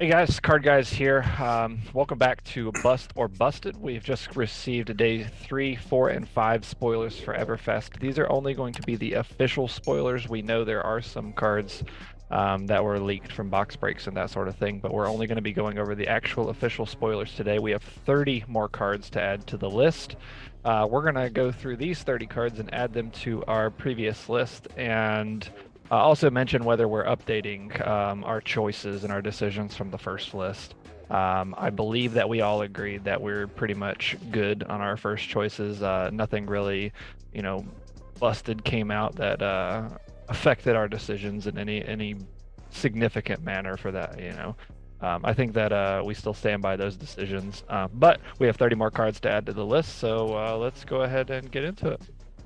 Hey guys, Card Guys here. Welcome back to Bust or Busted. We've just received day 3, 4, and 5 spoilers for Everfest. These are only going to be the official spoilers. We know there are some cards that were leaked from box breaks and that sort of thing, but we're only going to be going over the actual official spoilers today. We have 30 more cards to add to the list. We're going to go through these 30 cards and add them to our previous list and also mention whether we're updating our choices and our decisions from the first list. I believe that we all agreed that we're pretty much good on our first choices. Nothing really, busted came out that affected our decisions in any significant manner for that. I think that we still stand by those decisions, but we have 30 more cards to add to the list, so let's go ahead and get into it.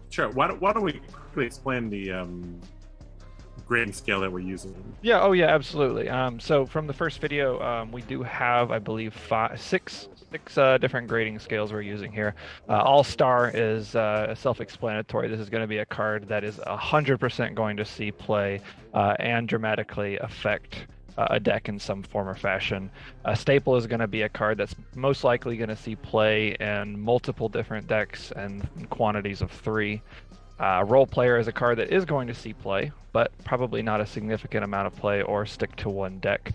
Sure. Why don't we quickly explain the grading scale that we're using? Yeah, oh yeah, absolutely. So from the first video, we do have, I believe, six different grading scales we're using here. All-Star is self-explanatory. This is going to be a card that is 100% going to see play and dramatically affect a deck in some form or fashion. Staple is going to be a card that's most likely going to see play in multiple different decks and quantities of 3. Role Player is a card that is going to see play, but probably not a significant amount of play or stick to one deck.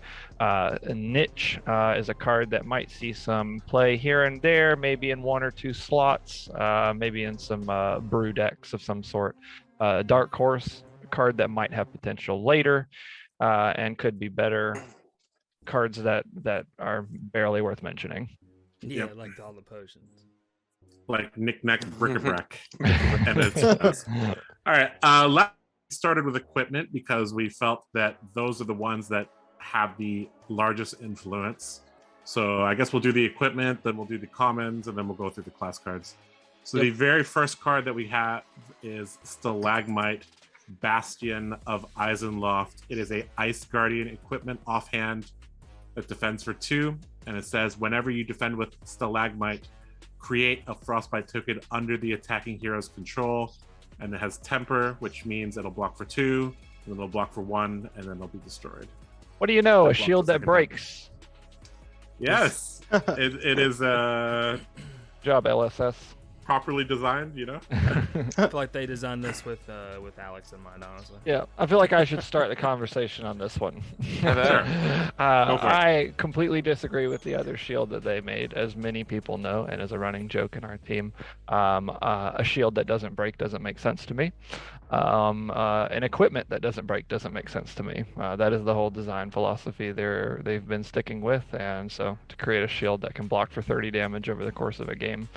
Niche is a card that might see some play here and there, maybe in 1 or 2 slots, maybe in some brew decks of some sort. Dark Horse, a card that might have potential later and could be better. Cards that are barely worth mentioning. Yeah, like all the potions. Like knick-knack, bric-a-brac. And it's all right. Let's started with equipment because we felt that those are the ones that have the largest influence. So I guess we'll do the equipment, then we'll do the commons, and then we'll go through the class cards. So The very first card that we have is Stalagmite, Bastion of Eisenloft. It is a Ice Guardian equipment offhand that defends for 2, and it says whenever you defend with Stalagmite, create a Frostbite token under the attacking hero's control, and it has Temper, which means it'll block for 2, and then it'll block for 1, and then it'll be destroyed. What do you know? A shield that breaks. Yes, it is Job LSS. properly designed, I feel like they designed this with Alex in mind, honestly. Yeah, I feel like I should start the conversation on this one. Sure. I completely disagree with the other shield that they made, as many people know, and as a running joke in our team. A shield that doesn't break doesn't make sense to me. An equipment that doesn't break doesn't make sense to me. That is the whole design philosophy they've been sticking with, and so to create a shield that can block for 30 damage over the course of a game,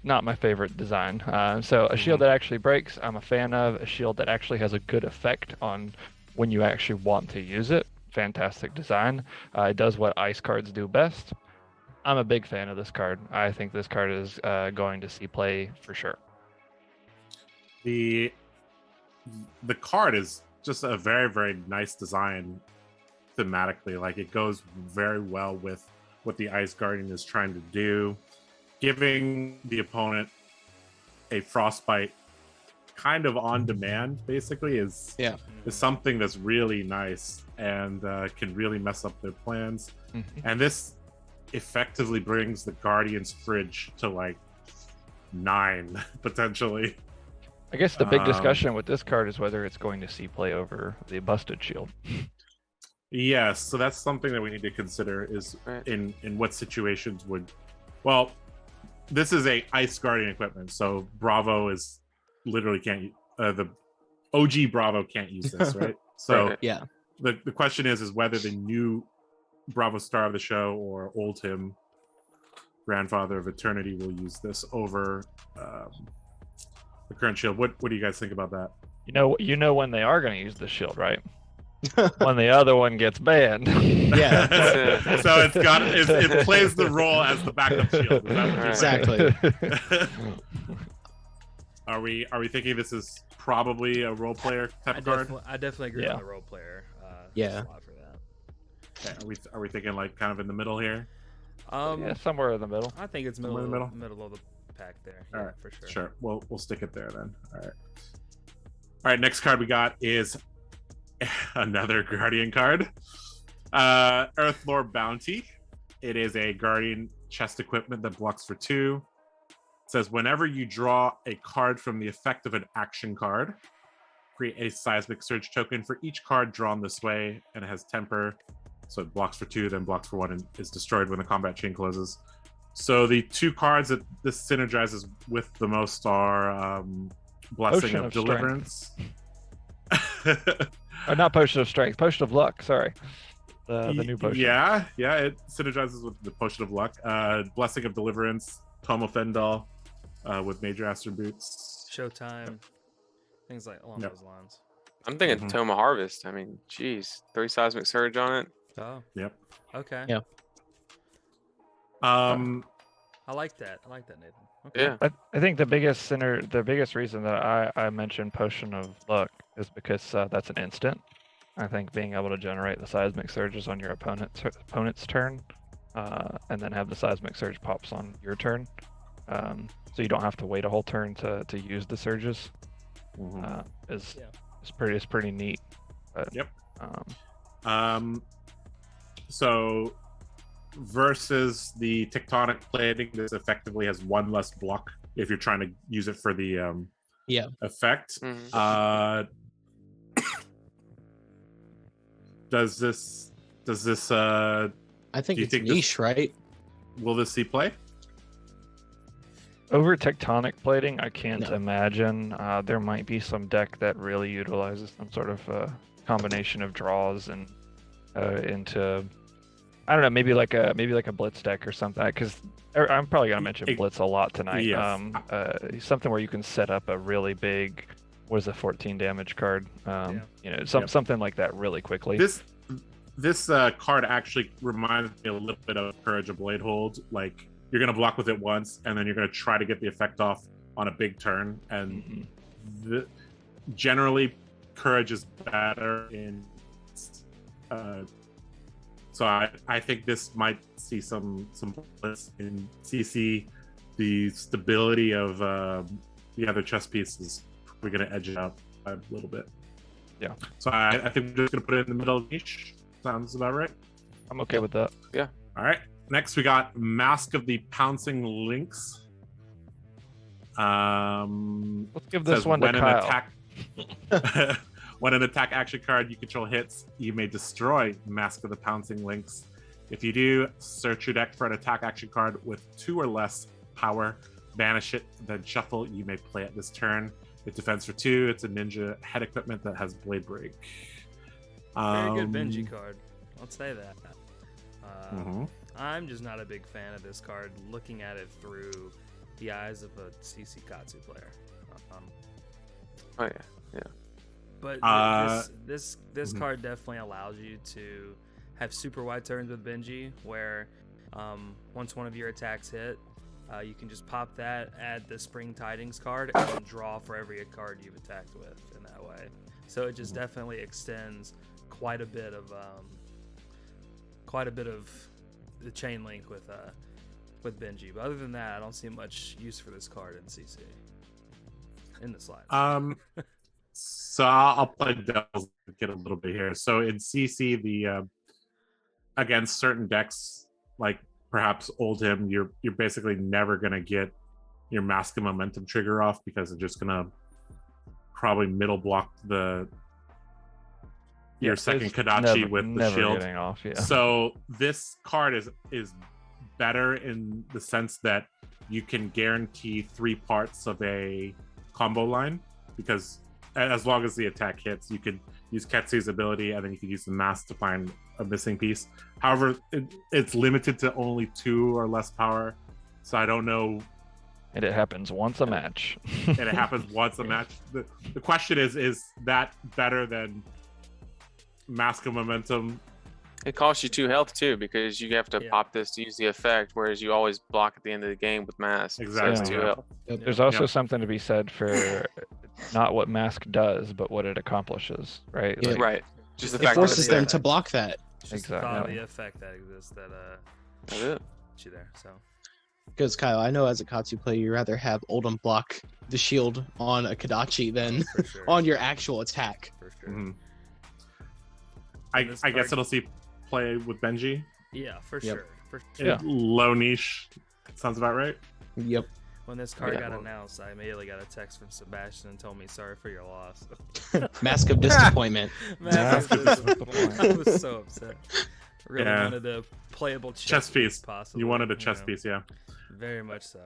not my favorite design. So a shield that actually breaks, I'm a fan of. A shield that actually has a good effect on when you actually want to use it, fantastic design. It does what ice cards do best. I'm a big fan of this card. I think this card is going to see play for sure. The card is just a very, very nice design thematically. Like, it goes very well with what the Ice Guardian is trying to do. Giving the opponent a Frostbite kind of on demand, basically, is something that's really nice and can really mess up their plans. And this effectively brings the Guardian's fridge to like 9 potentially. I guess the big discussion with this card is whether it's going to see play over the Busted Shield. Yes, so that's something that we need to consider is in what situations would... Well, this is a Ice Guardian equipment, so Bravo is literally can't... the OG Bravo can't use this, right? So yeah. The question is whether the new Bravo star of the show or old him, Grandfather of Eternity, will use this over the current shield. What do you guys think about that? You know when they are going to use the shield, right? When the other one gets banned. Yeah. So it plays the role as the backup shield. Is that what you're Exactly. Are we thinking this is probably a role player type card? I definitely agree on the role player. Yeah. slot for that. Okay, are we thinking like kind of in the middle here? Yeah, somewhere in the middle. I think it's middle of the pack there. All right, for sure. Sure. We'll stick it there then. All right. Next card we got is another Guardian card. Earthlore Bounty. It is a guardian chest equipment that blocks for 2. It says whenever you draw a card from the effect of an action card, create a seismic surge token for each card drawn this way, and it has temper, so it blocks for 2, then blocks for 1, and is destroyed when the combat chain closes. So the 2 cards that this synergizes with the most are Blessing Potion of of Deliverance. Or not Potion of Strength, Potion of Luck. Sorry, the new potion. Yeah, it synergizes with the Potion of Luck. Blessing of Deliverance, Tome of Fendal, with Major Aster Boots. Showtime, things like along those lines. I'm thinking Tome of Harvest. I mean, geez, 3 seismic surge on it. Oh, Yep. okay. Yeah. I like that. Nathan. Okay. Yeah. I think the biggest reason that I mentioned Potion of Luck is because that's an instant. I think being able to generate the seismic surges on your opponent's turn, and then have the seismic surge pops on your turn, so you don't have to wait a whole turn to use the surges, is pretty neat. But, Yep. So versus the tectonic plating, this effectively has 1 less block if you're trying to use it for the effect. Does this I think Do you it's think this- niche, right? will this see play? over tectonic plating, I can't No. imagine. There might be some deck that really utilizes some sort of combination of draws and into, I don't know, maybe like a blitz deck or something. Because I'm probably gonna mention blitz a lot tonight. Yes. Something where you can set up a really big, what is a 14 damage card? Something like that really quickly. This card actually reminds me a little bit of Courage of Bladehold. Like, you're gonna block with it once, and then you're gonna try to get the effect off on a big turn. And generally, Courage is better in. So I think this might see some blitz in CC. The stability of the other chess pieces, we're gonna edge it out a little bit. Yeah. So I think we're just gonna put it in the middle of the niche. Sounds about right. I'm okay with that. All right. Next, we got Mask of the Pouncing Lynx. Let's give this Says one to when an Kyle. when an attack action card you control hits, you may destroy Mask of the Pouncing Lynx. If you do, search your deck for an attack action card with 2 or less power, banish it, then shuffle. You may play it this turn. It defends for 2. It's a ninja head equipment that has Blade Break. Very good Benji card. Let's say that. Mhm. I'm just not a big fan of this card. Looking at it through the eyes of a CC Katsu player. Oh yeah. But this card definitely allows you to have super wide turns with Benji, where once one of your attacks hit, you can just pop that, add the Spring Tidings card, and then draw for every card you've attacked with in that way. So it just definitely extends quite a bit of the chain link with Benji. But other than that, I don't see much use for this card in CC. In the slide. So I'll play devil's advocate a little bit here. So in CC, the against certain decks, like perhaps Oldhim, you're basically never gonna get your Mask of Momentum trigger off because it's just gonna probably middle block your second Kadachi with the shield. Getting off, yeah. So this card is better in the sense that you can guarantee 3 parts of a combo line, because as long as the attack hits, you could use Ketsu's ability and then you can use the mask to find a missing piece. However, it's limited to only 2 or less power, so I don't know. And it happens once a match. And it happens once a match. The question is that better than Mask of Momentum? It costs you 2 health too, because you have to pop this to use the effect, whereas you always block at the end of the game with mask. Exactly. So it's 2 health. There's also something to be said for not what mask does, but what it accomplishes, right? Yeah. Right. Just the It fact forces that them to block that. It's just the thought of Exactly. the effect that exists that That's it. gets you there. So Because Kyle, I know as a Katsu player, you'd rather have Oldhim block the shield on a Kadachi than for sure. on your actual attack. For sure. Mhm. And this I guess card- it'll see play with Benji? Yeah, for Yep. sure. For Yeah. sure. Low niche. Sounds about right. Yep. When this card Yeah. got announced, I immediately got a text from Sebastian and told me sorry for your loss. Mask of disappointment. Man, Mask of I was so upset. Really Yeah. wanted a playable Chess piece. possibly. You wanted a you chess know. piece, yeah. Very much so.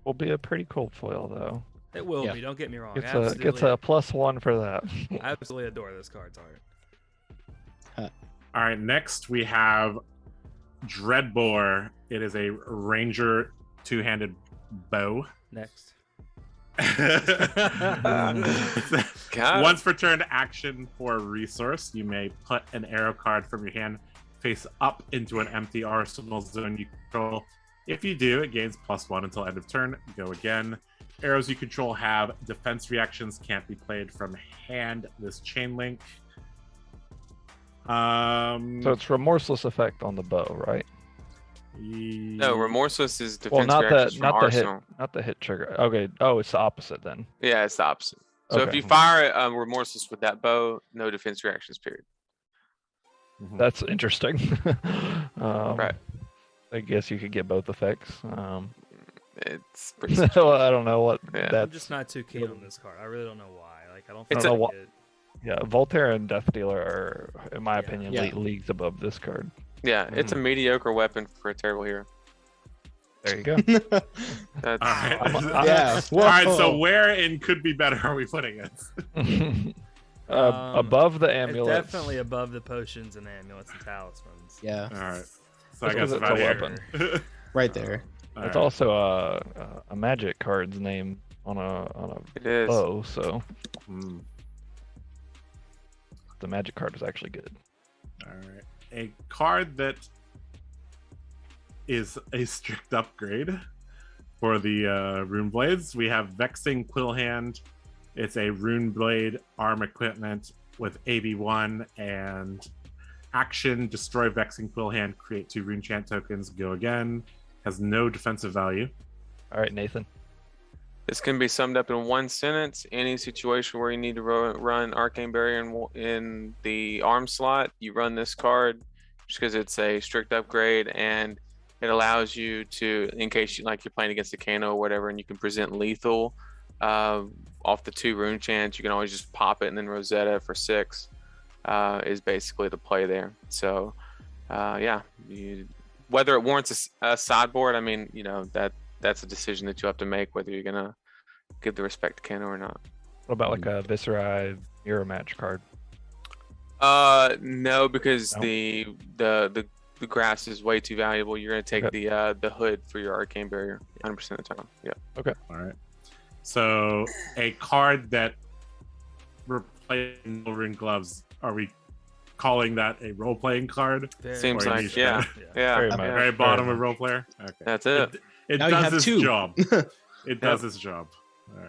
Will be a pretty cool foil though. It will Yeah. be. Don't get me wrong. Gets Absolutely, a +1 for that. I absolutely adore this card's art. All right, next we have Dreadboard. It is a ranger two-handed bow. Next. God. Once per turn action for a resource, you may put an arrow card from your hand face up into an empty arsenal zone you control. If you do, it gains +1 until end of turn. Go again. Arrows you control have defense reactions, can't be played from hand. This chain link. So it's remorseless effect on the bow, right? No, remorseless is defense Well, not reactions the from not the hit, arsenal. not the hit trigger. Okay. Oh, it's the opposite then. Yeah, it's the opposite. So if Okay. you fire remorseless with that bow, no defense reactions. Period. That's interesting. Right. I guess you could get both effects. It's pretty. Well, I don't know what Yeah. I'm that's. just not too keen on this card. I really don't know why. Like I don't It's feel a- like it. Yeah, Voltaire and Death Dealer are, in my Yeah. opinion, Yeah. leagues above this card. Yeah, it's a mediocre weapon for a terrible hero. There you go. That's All right. Yeah. All right, so Whoa. where in could be better are we putting it? Above the It's amulets. definitely above the potions and amulets and talismans. Yeah. All right. So I Just guess 'cause it's about a here. weapon. Right there. All It's right. also a magic card's name on a it is. bow, so Mm, the magic card is actually good. all right. A card that is a strict upgrade for the rune blades. We have Vexing Quillhand. It's a rune blade arm equipment with AB1 and action. Destroy Vexing Quillhand. Create 2 rune chant tokens. Go again. Has no defensive value. All right, Nathan. This can be summed up in one sentence. Any situation where you need to run Arcane Barrier in the arm slot, you run this card just because it's a strict upgrade and it allows you to, in case you're playing against a Kano or whatever, and you can present lethal off the 2 rune chants, you can always just pop it and then Rosetta for 6 is basically the play there. So, yeah, whether it warrants a sideboard, I mean, that's a decision that you have to make, whether you're gonna give the respect to Kano or not. What about like a Viscerai mirror match card? No, because No? the grass is way too valuable. You're gonna take Okay. the hood for your Arcane Barrier 100% of the time. Yeah. All right. So a card that replaces no rune gloves. Are we calling that a role-playing card? Very Seems Or like niche yeah, card. yeah. Very yeah. much. Very bottom Very of role player. Okay. That's it. It Now you does have its 2. job. It does its job. All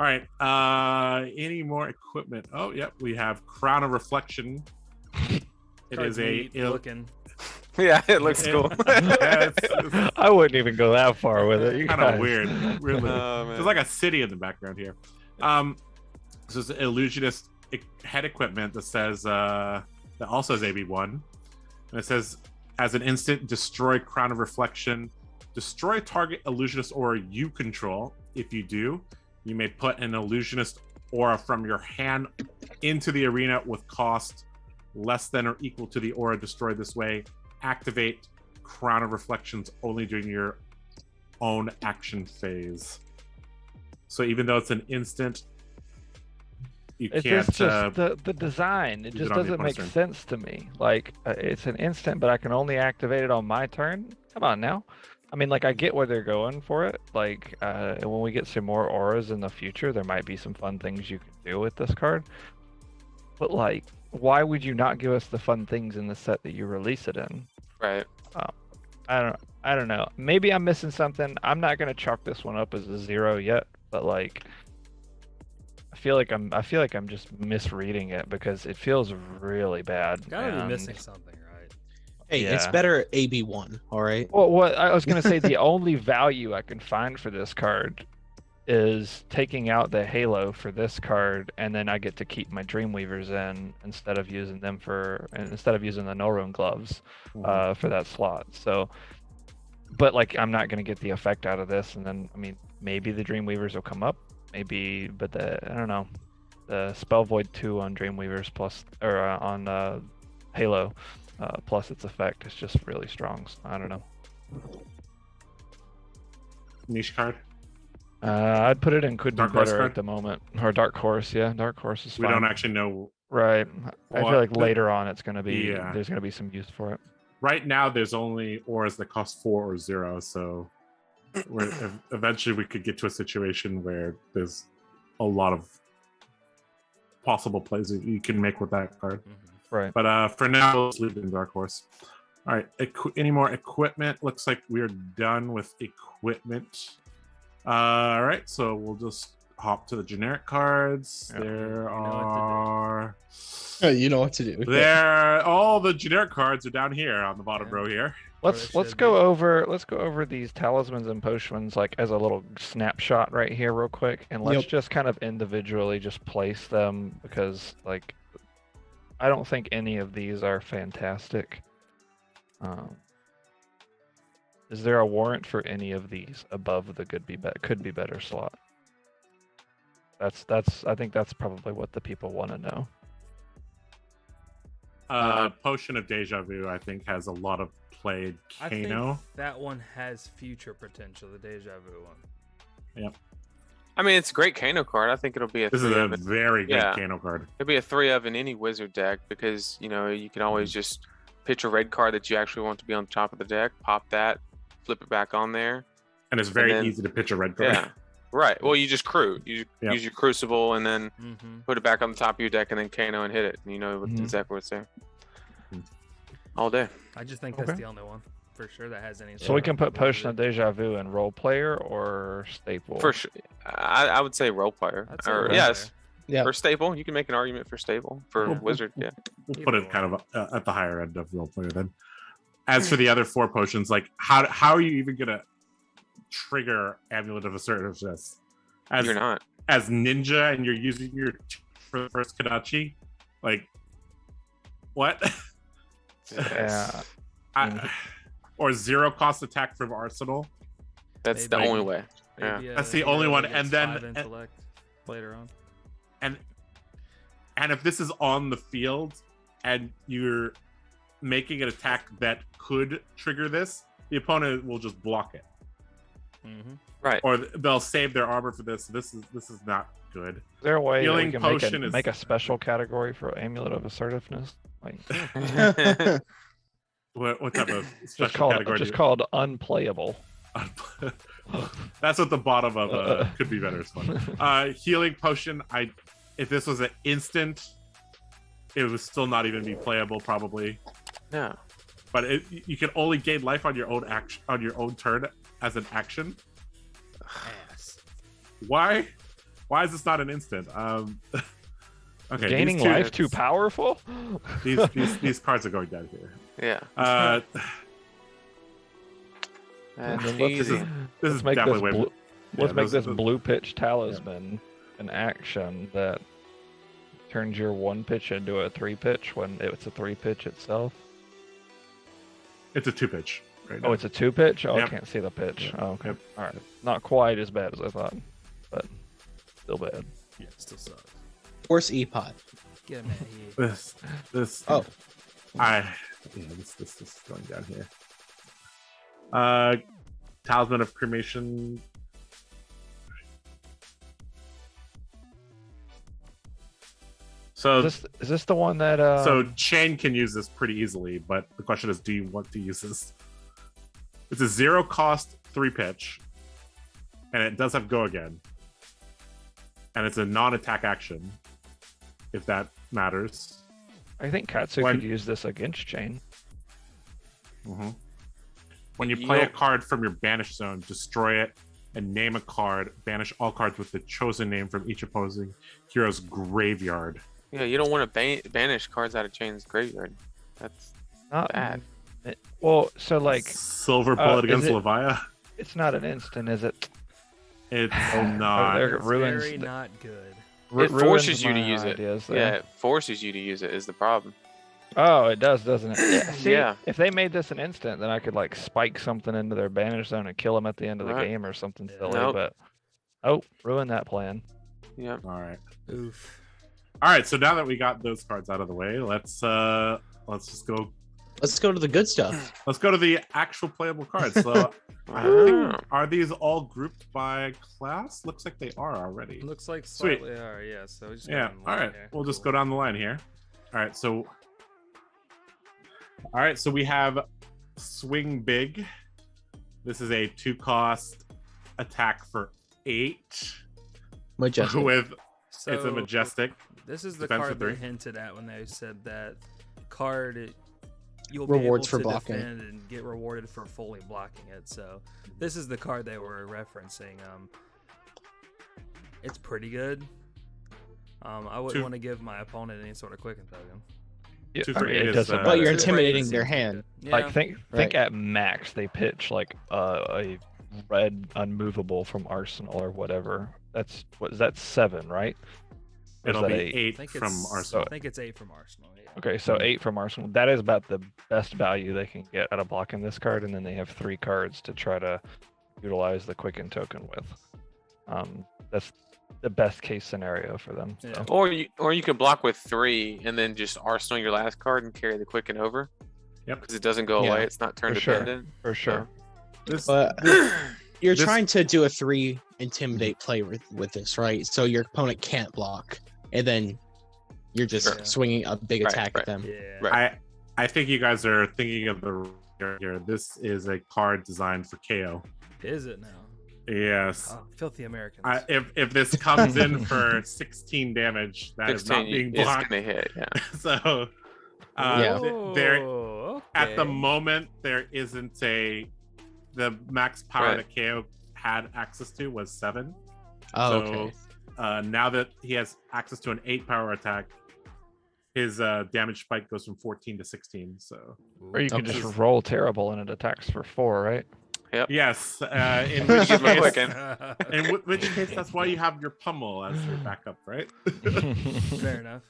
right. All right. Any more equipment? Oh, yep. We have Crown of Reflection. It Card's is a neat looking. Yeah, it looks Yeah. cool. Yeah, it's I wouldn't even go that far with it. You kind of guys. weird. Really. Oh, man. There's like a city in the background here. So it's an illusionist head equipment that says that also has AB1, and it says as an instant, destroy Crown of Reflection, destroy target illusionist aura you control. If you do, you may put an illusionist aura from your hand into the arena with cost less than or equal to the aura destroyed this way. Activate Crown of Reflections only during your own action phase. So even though it's an instant, you It's can't. just the design. It use just it on the doesn't make opponent's sense to me. Like it's an instant, but I can only activate it on my turn. Come on now. I mean, like I get where they're going for it. Like when we get some more auras in the future, there might be some fun things you can do with this card. But like, why would you not give us the fun things in the set that you release it in? Right. I don't know. Maybe I'm missing something. I'm not gonna chalk this one up as a 0 yet, but like I feel like I'm just misreading it because it feels really bad. Gotta be and- missing something, right? Hey, it's Yeah. better AB1. All right. Well, what I was gonna say, the only value I can find for this card is taking out the Halo for this card, and then I get to keep my Dreamweavers in instead of using them instead of using the No Rune gloves for that slot. So, but like I'm not gonna get the effect out of this, and then I mean maybe the Dreamweavers will come up, maybe, but I don't know. The Spell Void 2 on Dreamweavers plus on Halo plus its effect is just really strong. So I don't know. Niche card. I'd put it in could Dark be Horse better card? at the moment, or Dark Horse. Yeah, Dark Horse is We fine. don't actually know. Right. I feel What like the- later on it's gonna be Yeah. there's gonna be some use for it. Right now, there's only auras that cost 4 or 0. So eventually we could get to a situation where there's a lot of possible plays that you can make with that card. Right. But for now, let's leave it in Dark Horse. All right. Any more equipment? Looks like we're done with equipment. All right. So we'll just hop to the generic cards. Yeah. There what to do. are. You know what to do. There, all the generic cards are down here on the bottom Yeah. row here. Let's should go be. over these talismans and potions like as a little snapshot right here real quick, and let's Yep. just kind of individually just place them because like I don't think any of these are fantastic. Is there a warrant for any of these above the could be better slot? I think that's probably what the people want to know. Potion of Deja Vu, I think, has a lot of played. I think Kano. that one has future potential. The Deja Vu one. I mean, it's a great Kano card. I think it'll be a This is 3 a of it. very good Yeah. Kano card. It'll be a 3 of in any wizard deck because you know you can always just pitch a red card that you actually want to be on top of the deck, pop that, flip it back on there. And it's very then- easy to pitch a red card. Yeah. Right. Well, you just crew. You Yep. use your Crucible and then Mm-hmm. put it back on the top of your deck and then Kano and hit it. And you know Mhm. exactly what's there. Mhm. All day. I just think that's Okay. the only one for sure that has any. So we sort can of put Potion of ability. Deja Vu in role player or staple. For sure. I would say role player. I'd say Or role yes. Yeah. Or staple. You can make an argument for staple. For Well, wizard, yeah. We'll put it kind of at the higher end of role player then. As for the other 4 potions, like how are you even gonna trigger Amulet of Assertiveness as You're not. as ninja and you're using your for the first Kadachi? Like what? Yeah. Or 0 cost attack from Arsenal. That's the Maybe. only way. Yeah. Maybe That's a the only hero one, that and gets then- 5 intellect later on. And if this is on the field and you're making an attack that could trigger this, the opponent will just block it. Mm-hmm. Right. Or they'll save their armor for this. This is not good. Is there a way that Healing we can potion is- make a special category for Amulet of Assertiveness? Like What type of special just called category? called unplayable. That's what the bottom of could be better is fun. Healing potion. If this was an instant, it would still not even be playable probably. No. But you can only gain life on your own action on your own turn as an action. Ass. Why? Why is this not an instant? Okay, Gaining these two- life too powerful? These cards are going down here. Yeah. And That's then let's- easy. This is Let's make definitely this way. blue, let's make those- this those- blue pitch talisman an action that turns your 1 pitch into a 3 pitch when it's a 3 pitch itself. It's a 2 pitch. Right Oh, now. it's a 2 pitch? Oh, Yep. I can't see the pitch. Yep. Oh, okay. Yep. All right. Not quite as bad as I thought, but still bad. Yeah, it still sucks. Force E-Pod. Get him out of here. This. Oh. This is going down here. Talisman of Cremation. So Is this the one that so Chain can use this pretty easily, but the question is, do you want to use this? It's a 0 cost 3 pitch, and it does have go again, and it's a non-attack action, if that matters. I think Katsu when- could use this against Chain. When you You play a don't- card from your banish zone, destroy it and name a card. Banish all cards with the chosen name from each opposing hero's graveyard. Yeah, you don't want to banish cards out of Chain's graveyard. That's Not bad. Well, so like Silver Bullet is against it- Levia. it's not an instant, is it? It's Oh, not. there- It's ruins very the- not good. It ruins forces you to my use it. ideas Yeah, there. it forces you to use it is the problem. Oh, it does, doesn't it? Yeah. See, Yeah. if they made this an instant, then I could like spike something into their banish zone and kill them at the end of the Right. game or something Yeah. silly. Nope. But ruin that plan. Yeah. All right. Oof. All right. So now that we got those cards out of the way, let's just go. Let's go to the good stuff. Let's go to the actual playable cards. So, Ah. are these all grouped by class? Looks like they are already. Looks like Sweet. slightly are, yeah. So we just go Yeah. down the All line right. here. We'll just Cool. go down the line here. All right. So we have Swing Big. This is a 2-cost attack for 8 Majestic. with So it's a majestic. this is the defense card for they 3. hinted at when they said that card you'll Rewards be for able to blocking. defend and get rewarded for fully blocking it. So this is the card they were referencing. It's pretty good. I wouldn't Two- want to give my opponent any sort of quicken token. Yeah, Two I for mean, eight it is, doesn't But But matter. you're It's intimidating crazy. their hand. Yeah. Like think Right. at max they pitch like a red unmovable from Arsenal or whatever. That's 7, right? Or is It'll that be 8? 8 I think from it's- Arsenal. I think it's 8 from Arsenal. Yeah. Okay, so 8 from Arsenal. That is about the best value they can get out of blocking this card, and then they have 3 cards to try to utilize the quicken token with. That's the best case scenario for them. Yeah. So. Or you can block with 3 and then just arsenal your last card and carry the quicken over. Yep. Because it doesn't go Yeah. away. It's not turn For sure. dependent. For sure. This, But you're This- trying to do a 3 intimidate play with this, right? So your opponent can't block, and then you're just Sure. swinging a big Right, attack right. at them. Yeah. Right. I think you guys are thinking of the here. This is a card designed for KO. Is it now? Yes. Oh, filthy Americans. If this comes in for 16 damage, that is not 16 being is blocked. gonna hit. Yeah. So, Yeah. there Oh, at the okay. moment there isn't the max power Right. that KO had access to was 7. Oh, So, okay. now that he has access to an 8 power attack, his damage spike goes from 14 to 16. So Or you can Okay. just roll terrible and it attacks for 4, right? yes, in You which give him a case, quicken. which case that's why you have your pummel as your backup, right? Fair enough.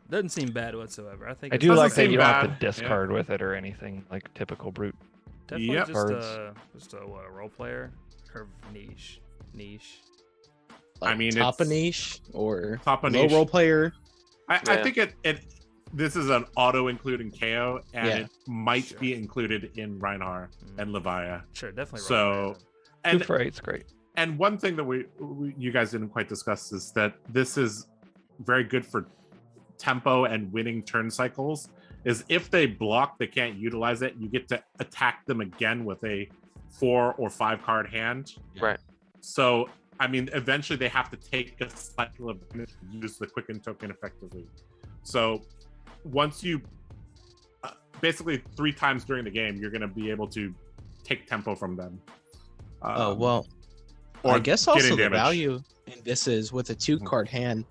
Doesn't seem bad whatsoever. I think I it's do doesn't like that seem you don't have bad, to yeah. discard with it or anything like typical brute. definitely Yep. just a what, a role player or niche. I mean, top a it's- niche or Top of low niche. role player. I Yeah. think it this is an auto include in KO, and Yeah. it might Sure. be included in Reinhardt and Levia. Sure, definitely. So, 2 and for 8's great. and one thing that you guys didn't quite discuss is that this is very good for tempo and winning turn cycles. Is if they block, they can't utilize it. You get to attack them again with a 4 or 5 card hand. Right. So, I mean, eventually they have to take a cycle of damage to use the quicken token effectively. So, once you basically 3 times during the game, you're going to be able to take tempo from them. Oh well. or I guess also getting the damage. value in this is with a 2-card hand.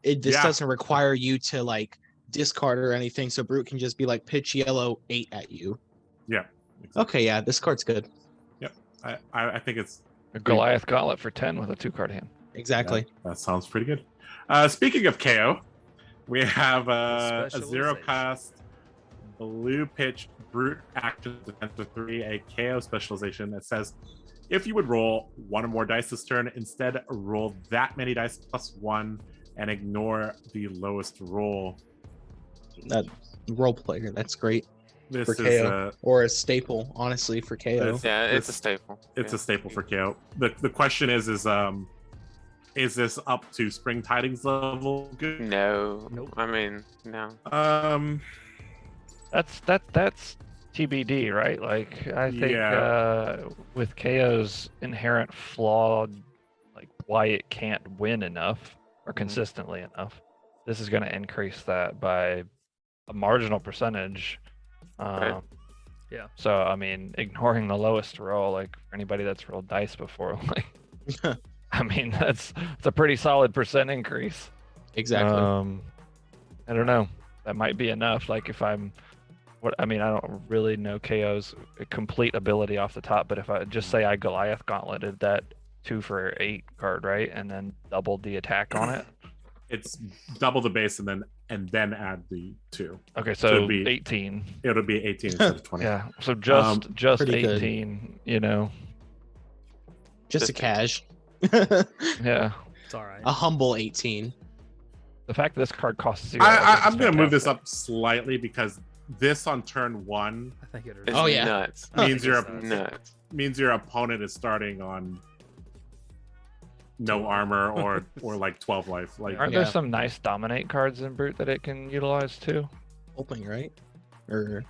This Yeah. doesn't require you to like discard or anything, so Brute can just be like pitch yellow 8 at you. Yeah. Okay, yeah, this card's good. I think it's A Goliath Gauntlet for 10 with a 2-card hand. Exactly. that sounds pretty good. Speaking of KO, we have a Specialization. 0-cost blue pitch brute action defense for 3, a KO specialization that says if you would roll 1 or more dice this turn, instead roll that many dice plus 1 and ignore the lowest roll. That role player, that's great. This For is KO. Or a staple, honestly, for KO. This- Yeah, it's a This- staple. it's Yeah. a staple for KO. The question is this up to Spring Tidings level good? No. Nope. I mean, no. That's TBD, right? Like I think Yeah. with KO's inherent flaw, like why it can't win enough or consistently enough, this is going to increase that by a marginal percentage. Right. Yeah. So I mean, ignoring the lowest roll, like for anybody that's rolled dice before, like I mean it's a pretty solid percent increase. Exactly. I don't know. That might be enough. Like if I'm what I mean, I don't really know KO's complete ability off the top, but if I just say I Goliath Gauntleted that 2 for 8 card, right, and then doubled the attack on it. It's double the base and then add the 2. Okay, so it'd be 18. It'll be 18 instead of 20. Yeah, so just pretty 18. You know. Just a cash. Yeah. It's all right. A humble 18. The fact that this card costs 0. I'm going to move this up slightly because this on turn 1 I think it It's Oh, yeah. nuts. means Nuts. means your opponent is starting on no armor or like 12 life. Like Aren't Yeah. there some nice dominate cards in Brute that it can utilize too? Hoping, right? Or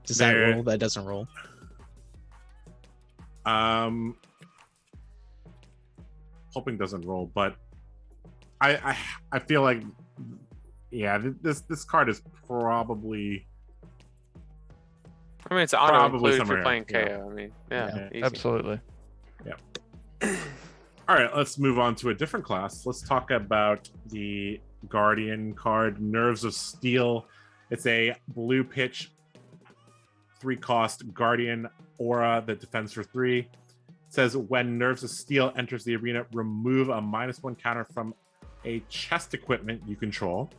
does that There- roll? That doesn't roll. Hoping doesn't roll, but I feel like this card is probably I mean, it's auto Probably include if somewhere you're playing here, KO. I mean, yeah, easy. Absolutely. all right. Let's move on to a different class. Let's talk about the Guardian card, Nerves of Steel. It's a blue pitch 3-cost Guardian aura that defends for 3. It says when Nerves of Steel enters the arena, remove a -1 counter from a chest equipment you control.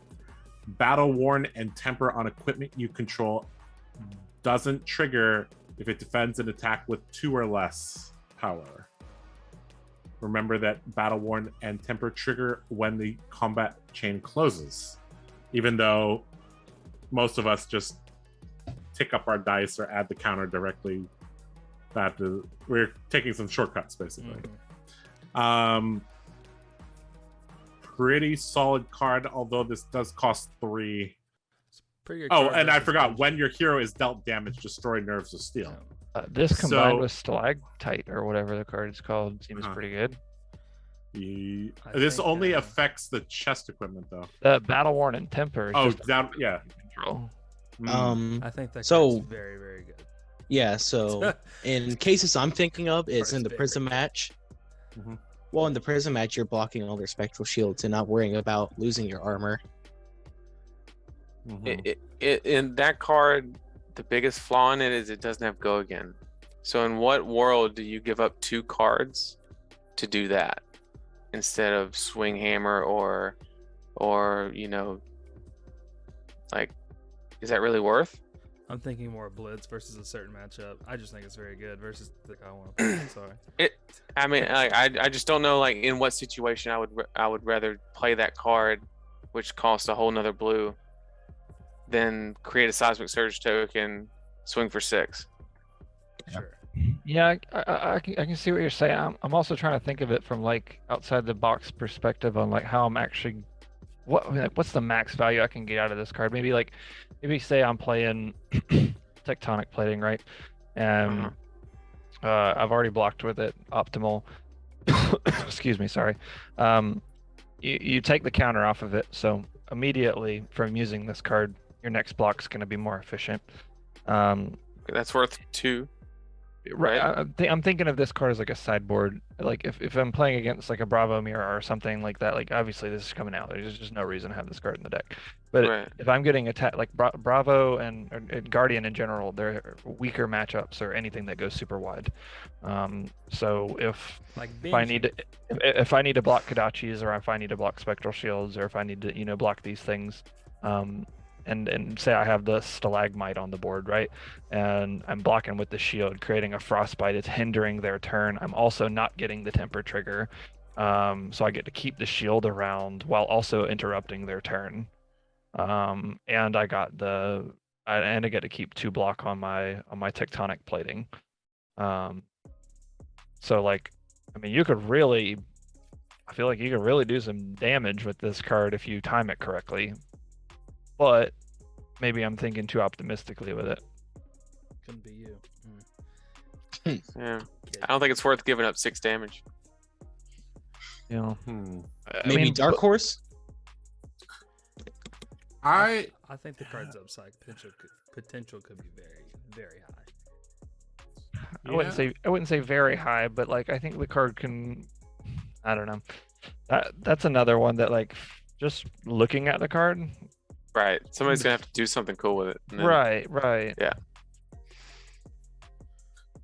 Battle Worn and Temper on equipment you control doesn't trigger if it defends an attack with 2 or less power. Remember that Battle Worn and Temper trigger when the combat chain closes, even though most of us just tick up our dice or add the counter directly. We're taking some shortcuts basically. Pretty solid card, although this does cost 3. Pretty good Oh, card and I versus forgot, Benji. when your hero is dealt damage, destroy Nerves of Steel. This combined So- with Stalactite or whatever the card is called seems Uh-huh. pretty good. I This think, only affects the chest equipment though. The Battle Worn and Temper is Oh, just down, yeah. control. Mm. I think that So- card's very, very good. Yeah, so in cases I'm thinking of, it's in the Card's Prism very match. Mhm. Well, in the Prism match, you're blocking all their spectral shields and not worrying about losing your armor. Mhm. In that card, the biggest flaw in it is it doesn't have go again. So in what world do you give up 2 cards to do that instead of swing hammer or like, is that really worth? I'm thinking more Blitz versus a certain matchup. I just think it's very good versus the I want to play. Sorry. I mean, I just don't know like in what situation I would rather play that card, which costs a whole nother blue, than create a seismic surge token, swing for 6. Sure. Yeah, I can see what you're saying. I'm also trying to think of it from like outside the box perspective on like how I'm actually what's the max value I can get out of this card? Maybe say I'm playing tectonic plating, right? And I've already blocked with it optimal. Excuse me, sorry. You take the counter off of it, so immediately from using this card, your next block's going to be more efficient. That's worth 2. Right. Right. I'm thinking of this card as like a sideboard. Like if I'm playing against like a Bravo Mirror or something like that, like obviously this is coming out. There's just no reason to have this card in the deck. But Right. if I'm getting attacked, like Bravo and Guardian in general, they're weaker matchups or anything that goes super wide. So if Like I need to, if I need to block Kodachis, or if I need to block Spectral Shields, or if I need to block these things, and say I have the Stalagmite on the board, right? And I'm blocking with the shield, creating a Frostbite. It's hindering their turn. I'm also not getting the Temper trigger. So I get to keep the shield around while also interrupting their turn. And I got I get to keep 2 block on my tectonic plating. So like, I mean, I feel like you could really do some damage with this card if you time it correctly. But maybe I'm thinking too optimistically with it. Couldn't be you. Yeah. Kid. I don't think it's worth giving up 6 damage. You know, I Maybe mean, Dark Horse? I I think the card's upside potential could be very, very high. I wouldn't say very high, but like I think the card can. I don't know. That's another one that like just looking at the card, Right. Somebody's gonna have to do something cool with it. and then- Right. Yeah.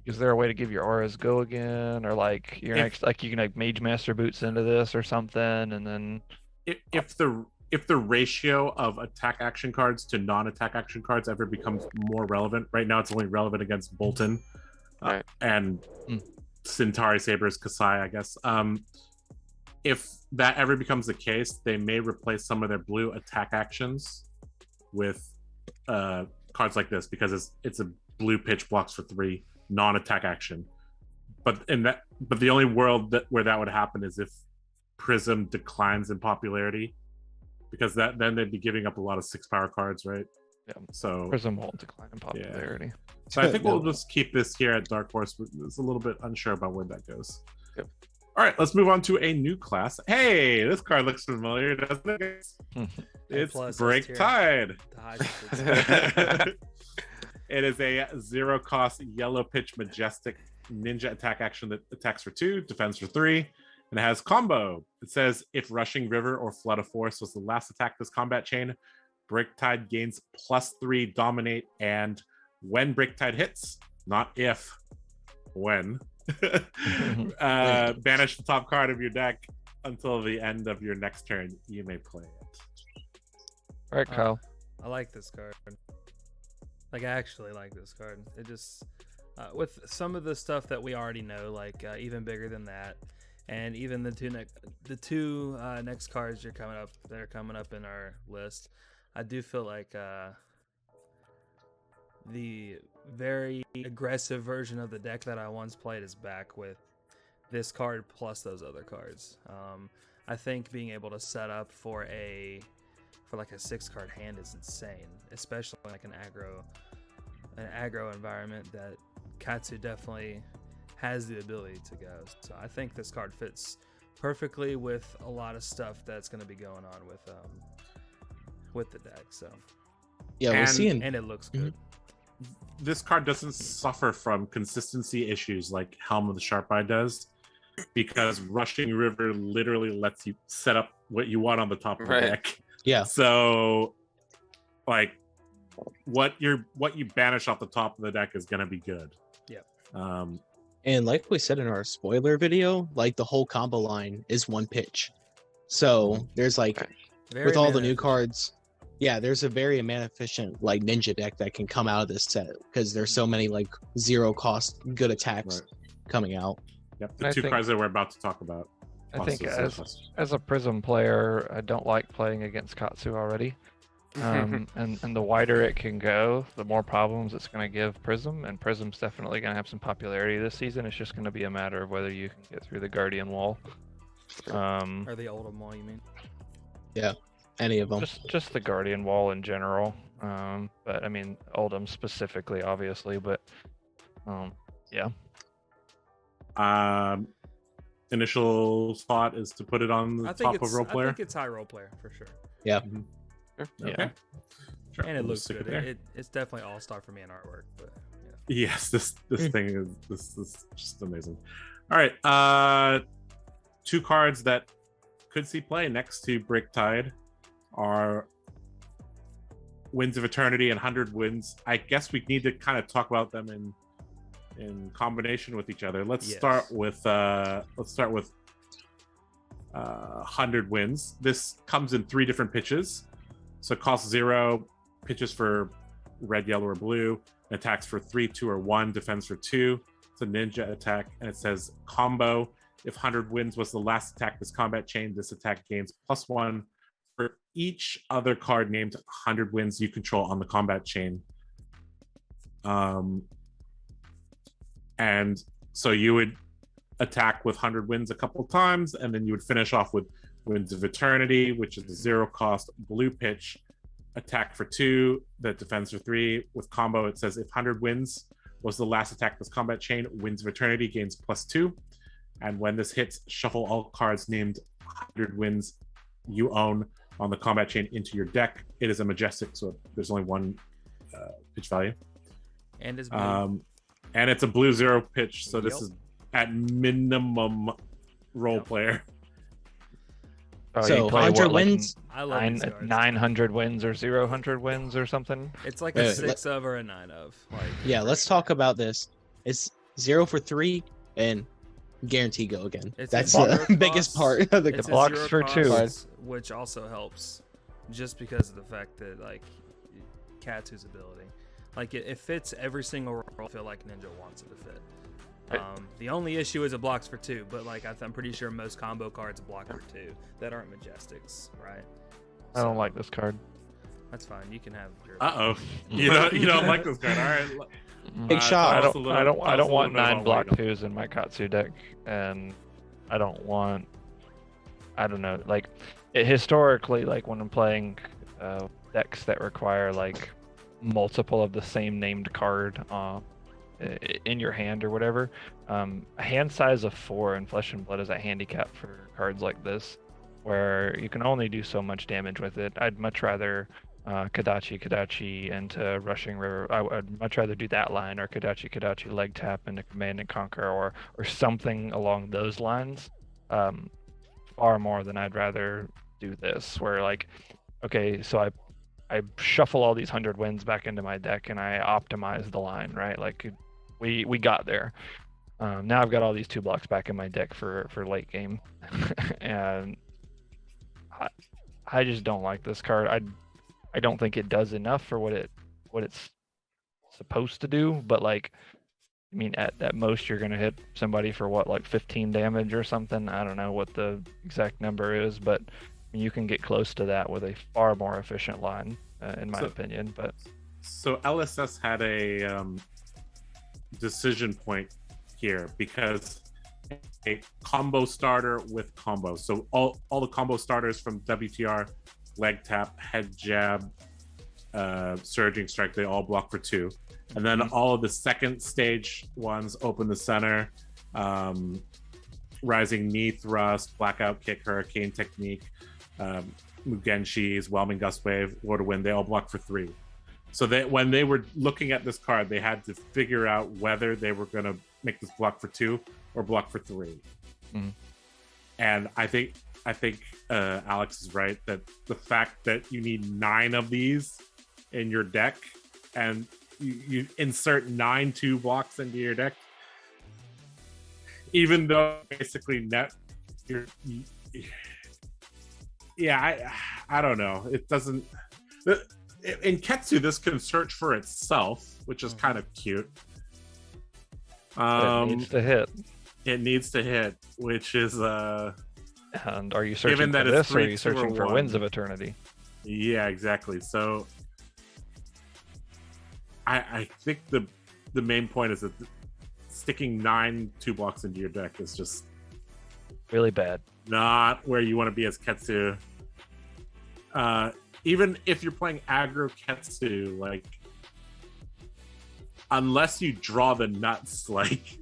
Is there a way to give your auras go again, or like your next, like you can like Mage Master boots into this or something, and then If the ratio of attack action cards to non-attack action cards ever becomes more relevant, right now it's only relevant against Bolton Right. and Centauri Sabers, Kasai, I guess. If that ever becomes the case, they may replace some of their blue attack actions with cards like this, because it's a blue pitch blocks for 3 non-attack action. But the only world where that would happen is if Prism declines in popularity, because then they'd be giving up a lot of 6-power cards, right? Yeah. So Prism won't decline in popularity. So I think we'll just keep this here at Dark Horse. It's a little bit unsure about where that goes. Yep. All right, let's move on to a new class. Hey, this card looks familiar, doesn't it? It's Break Tide. It is a 0-cost yellow pitch majestic ninja attack action that attacks for 2, defends for 3, and it has combo. It says if Rushing River or Flood of Force was the last attack this combat chain, Break Tide gains +3 dominate, and when Break Tide hits, not if, when, banish the top card of your deck until the end of your next turn. You may play it. All right, Kyle. I like this card. Like, I actually like this card. It just, with some of the stuff that we already know, like even bigger than that, and even the two next cards that are coming up in our list, I do feel like the very aggressive version of the deck that I once played is back with this card plus those other cards. I think being able to set up for like a 6-card hand is insane, especially like an aggro environment that Katsu definitely has the ability to go. So I think this card fits perfectly with a lot of stuff that's going to be going on with the deck. So yeah, we're seeing, and it looks good. This card doesn't suffer from consistency issues like Helm of the Sharp Eye does, because Rushing River literally lets you set up what you want on the top of the deck. Yeah. So, like, what you banish off the top of the deck is gonna be good. Yeah. And like we said in our spoiler video, like the whole combo line is 1 pitch. So there's like, with all the new cards, yeah, there's a very mana efficient like ninja deck that can come out of this set, because there's so many like 0-cost good attacks coming out. Yep, the 2 cards that we're about to talk about. I think as a Prism player, I don't like playing against Katsu already. And the wider it can go, the more problems it's going to give Prism, and Prism's definitely going to have some popularity this season. It's just going to be a matter of whether you can get through the Guardian Wall. Or the Oldham Wall, you mean? Yeah, any of them. Just the Guardian Wall in general. But I mean, Oldham specifically, obviously, but yeah. Initial thought is to put it on the top of Role Player. I think it's high Role Player for sure. Yeah. Mm-hmm. Yeah. Okay. Sure. And it looks good. It's definitely all-star for me in artwork, but yes, this thing is just amazing. All right, 2 cards that could see play next to Break Tide are Winds of Eternity and 100 Winds. I guess we need to kind of talk about them in combination with each other. Let's start with 100 Winds. This comes in 3 different pitches. So it costs 0, pitches for red, yellow, or blue, attacks for 3, 2, or 1, defends for 2. It's a ninja attack, and it says combo. If 100 Winds was the last attack this combat chain, this attack gains +1 for each other card named 100 Winds you control on the combat chain. And so you would attack with 100 Winds a couple times, and then you would finish off with Winds of Eternity, which is a 0-cost blue pitch attack for 2 that defends for 3. With combo, it says if 100 Winds was the last attack this combat chain, Winds of Eternity gains +2. And when this hits, shuffle all cards named 100 Winds you own on the combat chain into your deck. It is a majestic, so there's only 1 pitch value. And it's blue. And it's a blue 0 pitch, so this is at minimum Role Player. Oh, So, you play 100 what, like wins? I love these cards. 900 wins or 0 wins or something. It's like Wait, a wait, 6 of or a 9 of. Like, Yeah, let's talk about this. It's 0 for 3 and guarantee go again. It's That's a the zero biggest cost. part of the It's a blocks zero for two. cost, which also helps, just because of the fact that like Katsu's ability, like it fits every single role. I feel like Ninja wants it to fit. The only issue is it blocks for 2, but like I'm pretty sure most combo cards block for 2 that aren't Majestics, right? I don't like this card. That's fine. You can have your. You don't like this card. All right. Big shot. I tell us don't. a little- I don't. tell I us don't a want little bit 9 about why block you don't- 2s in my Katsu deck, and I don't want. I don't know. Like historically, like when I'm playing decks that require like multiple of the same named card in your hand or whatever, a hand size of 4 in Flesh and Blood is a handicap for cards like this, where you can only do so much damage with it. I'd much rather Kadachi into Rushing River. I'd much rather do that line, or Kadachi leg tap into Command and Conquer, or something along those lines, far more than I'd rather do this, where like, okay, so I shuffle all these 100 wins back into my deck and I optimize the line, right? Like we got there. Now I've got all these 2 blocks back in my deck for late game, and I just don't like this card. I don't think it does enough for what it's supposed to do. But like, I mean, at most you're gonna hit somebody for what, like 15 damage or something. I don't know what the exact number is, but you can get close to that with a far more efficient line, in my opinion. But so LSS had a decision point here, because a combo starter with combo. So all the combo starters from WTR, leg tap, head jab, surging strike, they all block for 2. And then all of the second stage ones open the center, rising knee thrust, blackout kick, hurricane technique, Mugenshi's, whelming gust wave, Lord of Wind, they all block for 3. So that when they were looking at this card, they had to figure out whether they were going to make this block for 2 or block for 3. And I think Alex is right that the fact that you need 9 of these in your deck, and you insert 9 2 blocks into your deck, even though basically I don't know. It doesn't. In Ketsu, this can search for itself, which is kind of cute. it needs to hit. It needs to hit, which is And are you searching given for that it's this, or are 3, you 2, or searching for 1? Winds of Eternity? Yeah, exactly. So I think the main point is that sticking 9 2 blocks into your deck is just Really bad. not where you want to be as Ketsu. Even if you're playing aggro Ketsu, like, unless you draw the nuts, like,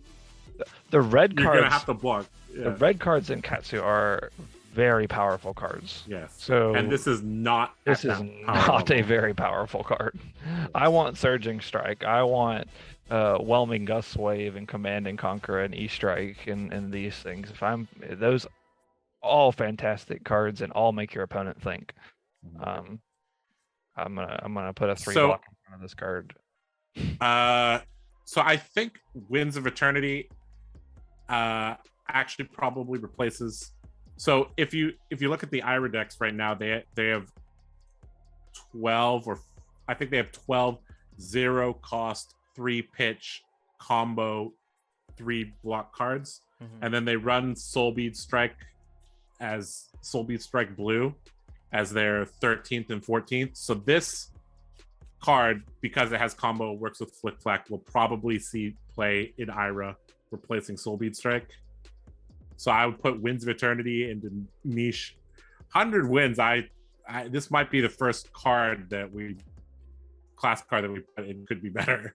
The red you're cards. gonna have to block. The red cards in Katsu are very powerful cards. Yes. So And this is not. this at is that power not a level. very powerful card. I want Surging Strike. I want Whelming Gust Wave and Command and Conquer and E-Strike and these things. Those all fantastic cards and all make your opponent think. I'm gonna put a 3 So- block in front of this card. So I think Winds of Eternity actually probably replaces. So if you look at the Ira decks right now, they have 12, or I think they have 12 0 cost 3 pitch combo 3 block cards, and then they run Soulbead Strike as Soulbead Strike Blue as their 13th and 14th. So this card, because it has combo, works with Flick Flack, will probably see play in Ira, replacing Soulbead Strike. So I would put Winds of Eternity into niche. 100 wins. This might be the first card that class card that we put in could be better.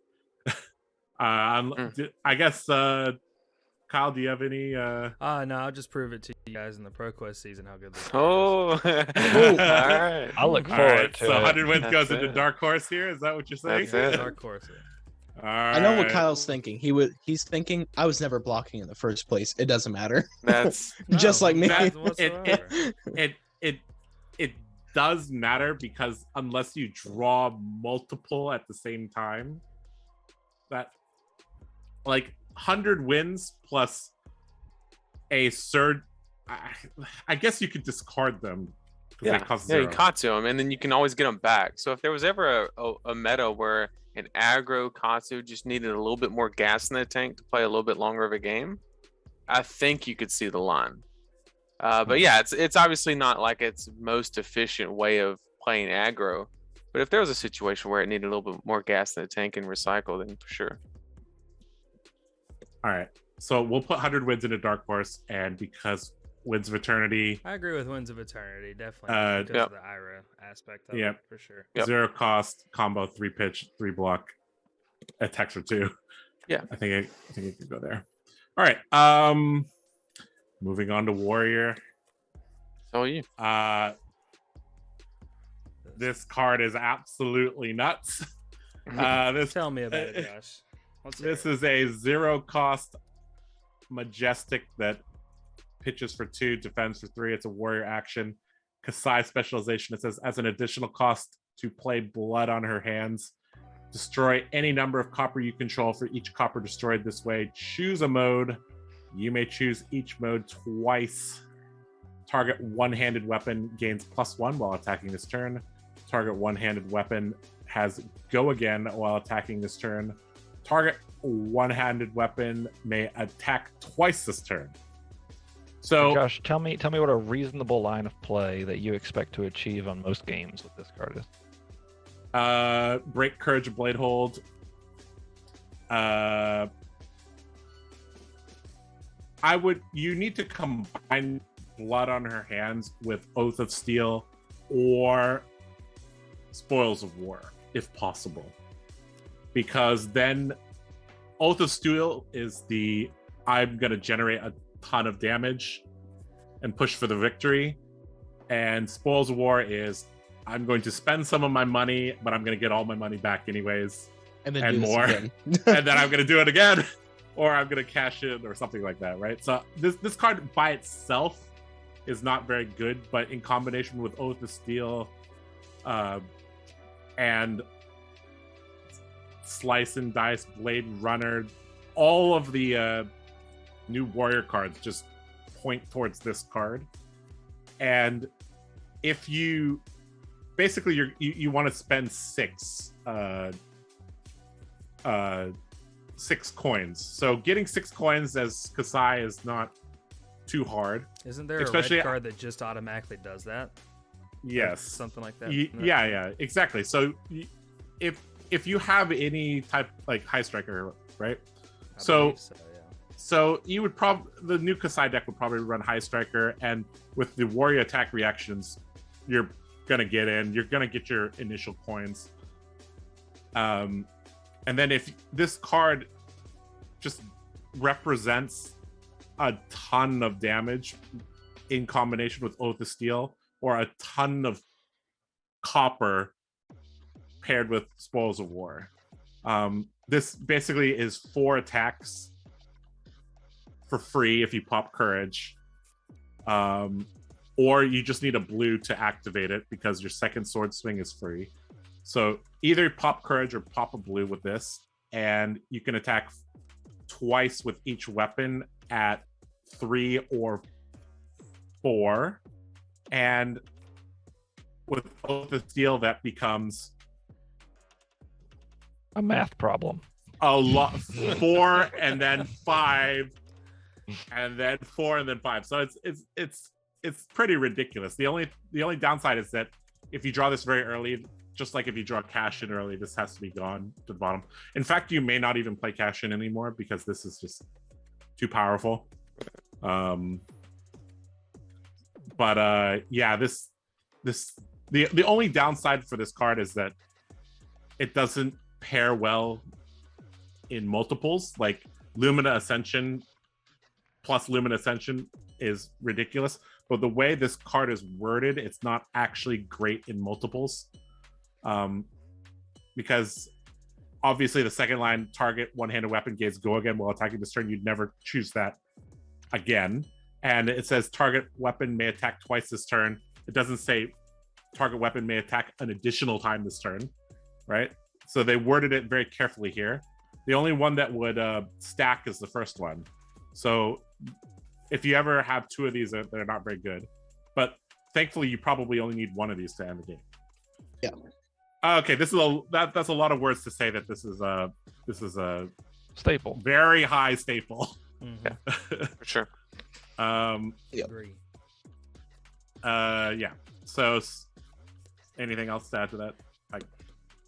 I guess Kyle, do you have any? No, I'll just prove it to you guys in the ProQuest season how good this is. Oh, all right. I look All forward right, to so it. 100 wins That's goes into it. Dark Horse here. Is that what you're saying? That's it. Dark Horse. All I know what right. Kyle's thinking. He's thinking I was never blocking in the first place. It doesn't matter. That's Just like me. none It- whatsoever. it does matter because unless you draw multiple at the same time, that like 100 wins plus a surge. I guess you could discard them. Yeah, they cost yeah, you zero. Katsu them, and then you can always get them back. So if there was ever a meta where an aggro Katsu just needed a little bit more gas in the tank to play a little bit longer of a game, I think you could see the line. But yeah, it's obviously not like its most efficient way of playing aggro. But if there was a situation where it needed a little bit more gas in the tank and recycle, then for sure. All right, so we'll put 100 wins into Dark Horse, and because Winds of Eternity, I agree with Winds of Eternity, definitely because of the Ira aspect of it, for sure. Zero cost combo, 3 pitch, 3 block, attacks for 2. Yeah, I think it could go there. All right, moving on to Warrior. So you. This card is absolutely nuts. Tell me about it, Josh. This is a 0 cost majestic that pitches for 2, defends for 3. It's a warrior action. Kasai specialization. It says as an additional cost to play blood on her hands. Destroy any number of copper you control for each copper destroyed this way. Choose a mode. You may choose each mode twice. Target one-handed weapon gains +1 while attacking this turn. Target one-handed weapon has go again while attacking this turn. Target one-handed weapon may attack twice this turn. So Josh, tell me what a reasonable line of play that you expect to achieve on most games with this card is. Break Courage Blade Hold. You need to combine Blood on Her Hands with Oath of Steel or Spoils of War, if possible. Because then Oath of Steel is I'm going to generate a ton of damage and push for the victory. And Spoils of War is I'm going to spend some of my money, but I'm going to get all my money back anyways. And then and more. And then I'm going to do it again. Or I'm going to cash in or something like that, right? So this card by itself is not very good, but in combination with Oath of Steel and Slice and Dice, Blade Runner, all of the new warrior cards just point towards this card. And if you basically you want to spend 6 coins. So getting 6 coins as Kasai is not too hard. Isn't there a red card that just automatically does that? Yes. Like something like that. Yeah, exactly. So if you have any type like High Striker, right? So you would the new Kasai deck would probably run High Striker, and with the warrior attack reactions, you're gonna get in. You're gonna get your initial coins. And then if this card just represents a ton of damage in combination with Oath of Steel or a ton of copper paired with Spoils of War. This basically is 4 attacks for free if you pop Courage. Or you just need a blue to activate it because your second sword swing is free. So either pop Courage or pop a blue with this, and you can attack twice with each weapon at 3 or 4. And with Oath of Steel, that becomes a math problem. A lot. 4 and then 5, and then 4 and then 5. So it's pretty ridiculous. The only downside is that if you draw this very early, just like if you draw cash in early, this has to be gone to the bottom. In fact, you may not even play cash in anymore because this is just too powerful. Yeah, the only downside for this card is that it doesn't pair well in multiples. Like Lumina Ascension plus Lumina Ascension is ridiculous, but the way this card is worded, it's not actually great in multiples. Because obviously the second line, target one-handed weapon gains go again while attacking this turn. You'd never choose that again. And it says target weapon may attack twice this turn. It doesn't say target weapon may attack an additional time this turn, right? So they worded it very carefully here. The only one that would stack is the first one. So if you ever have two of these, they're not very good. But thankfully, you probably only need one of these to end the game. Yeah. Okay, that's a lot of words to say that this is a Staple. very high staple. For sure. Agree. Yeah. So, anything else to add to that?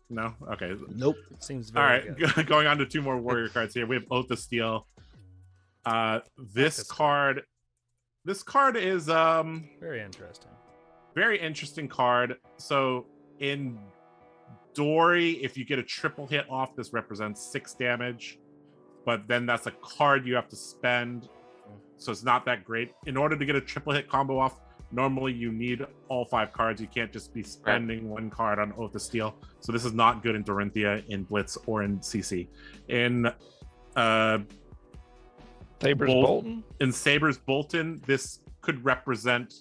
No. Okay. Nope. Seems All very right. good. Going on to two more warrior cards here. We have Oath of Steel. This card is Very interesting. very interesting card. So in Dory, if you get a triple hit off, this represents 6 damage, but then that's a card you have to spend, so it's not that great. In order to get a triple hit combo off, normally you need all 5 cards. You can't just be spending one card on Oath of Steel. So this is not good in Dorinthia, in Blitz, or in CC. In Sabers Bolton. In Sabers Bolton, this could represent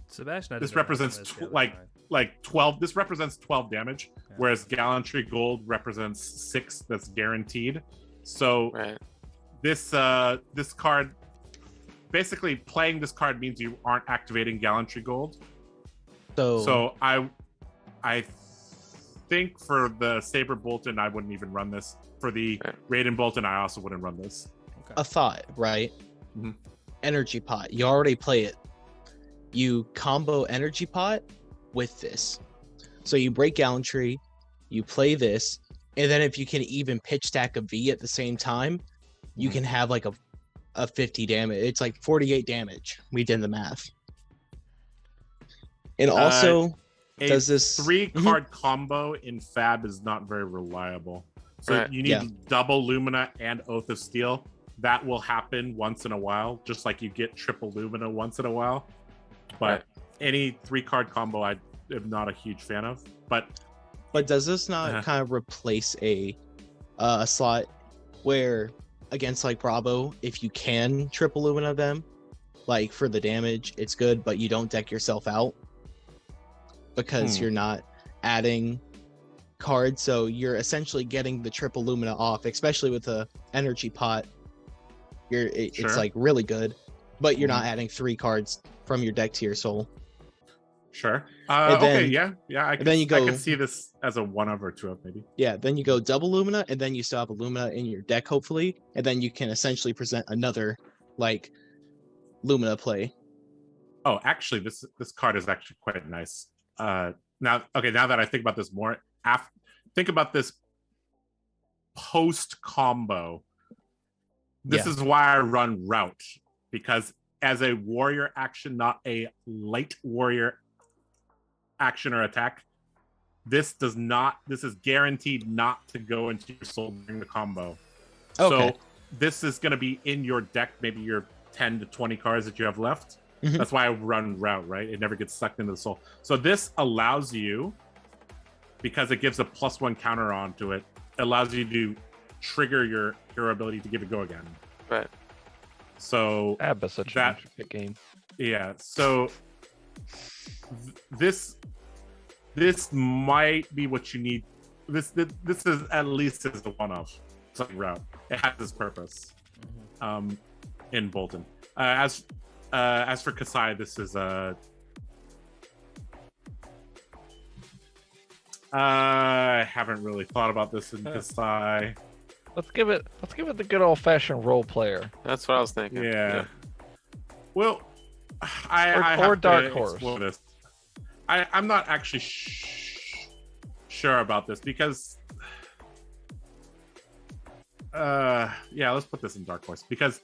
Sebastian. this represents like 12. This represents 12 damage, whereas Gallantry Gold represents 6. That's guaranteed. So this card, basically playing this card means you aren't activating Gallantry Gold. So I think for the Saber Bolton, I wouldn't even run this. For the Raiden Bolton, I also wouldn't run this. A thought, right? Mhm. Energy pot. You already play it. You combo energy pot with this. So you break Gallantry, you play this, and then if you can even pitch stack a V at the same time, you can have like a 50 damage. It's like 48 damage. We did the math. And also, does this 3-card combo in Fab is not very reliable. So you need double Lumina and Oath of Steel. That will happen once in a while, just like you get triple Lumina once in a while. But any 3-card combo, I am not a huge fan of. But does this not kind of replace a slot where against like Bravo, if you can triple Lumina them, like for the damage, it's good, but you don't deck yourself out because you're not adding cards, so you're essentially getting the triple Lumina off, especially with the energy pot. It's like really good, but you're not adding 3 cards from your deck to your soul. Sure. Then, okay, yeah. I can see this as a 1 of or 2 of maybe. Yeah, then you go double Lumina, and then you still have a Lumina in your deck, hopefully, and then you can essentially present another like Lumina play. Oh, actually, this card is actually quite nice. Now that I think about this more, think about this post combo. This is why I run Route, because as a warrior action, not a light warrior action or attack, this is guaranteed not to go into your soul during the combo. Okay. So this is going to be in your deck, maybe your 10 to 20 cards that you have left. That's why I run Route, right? It never gets sucked into the soul. So this allows you, because it gives a +1 counter onto it, allows you to trigger your ability to give it go again. Right. So Abba's such a good game. Yeah. So this might be what you need. This is at least as a one-off something Route. It has this purpose. In Bolton. As for Kasai, this is I haven't really thought about this in Kasai. Let's give it the good old-fashioned role player. That's what I was thinking. Yeah. Well, or Dark Horse. This. I'm not actually sure about this because let's put this in Dark Horse because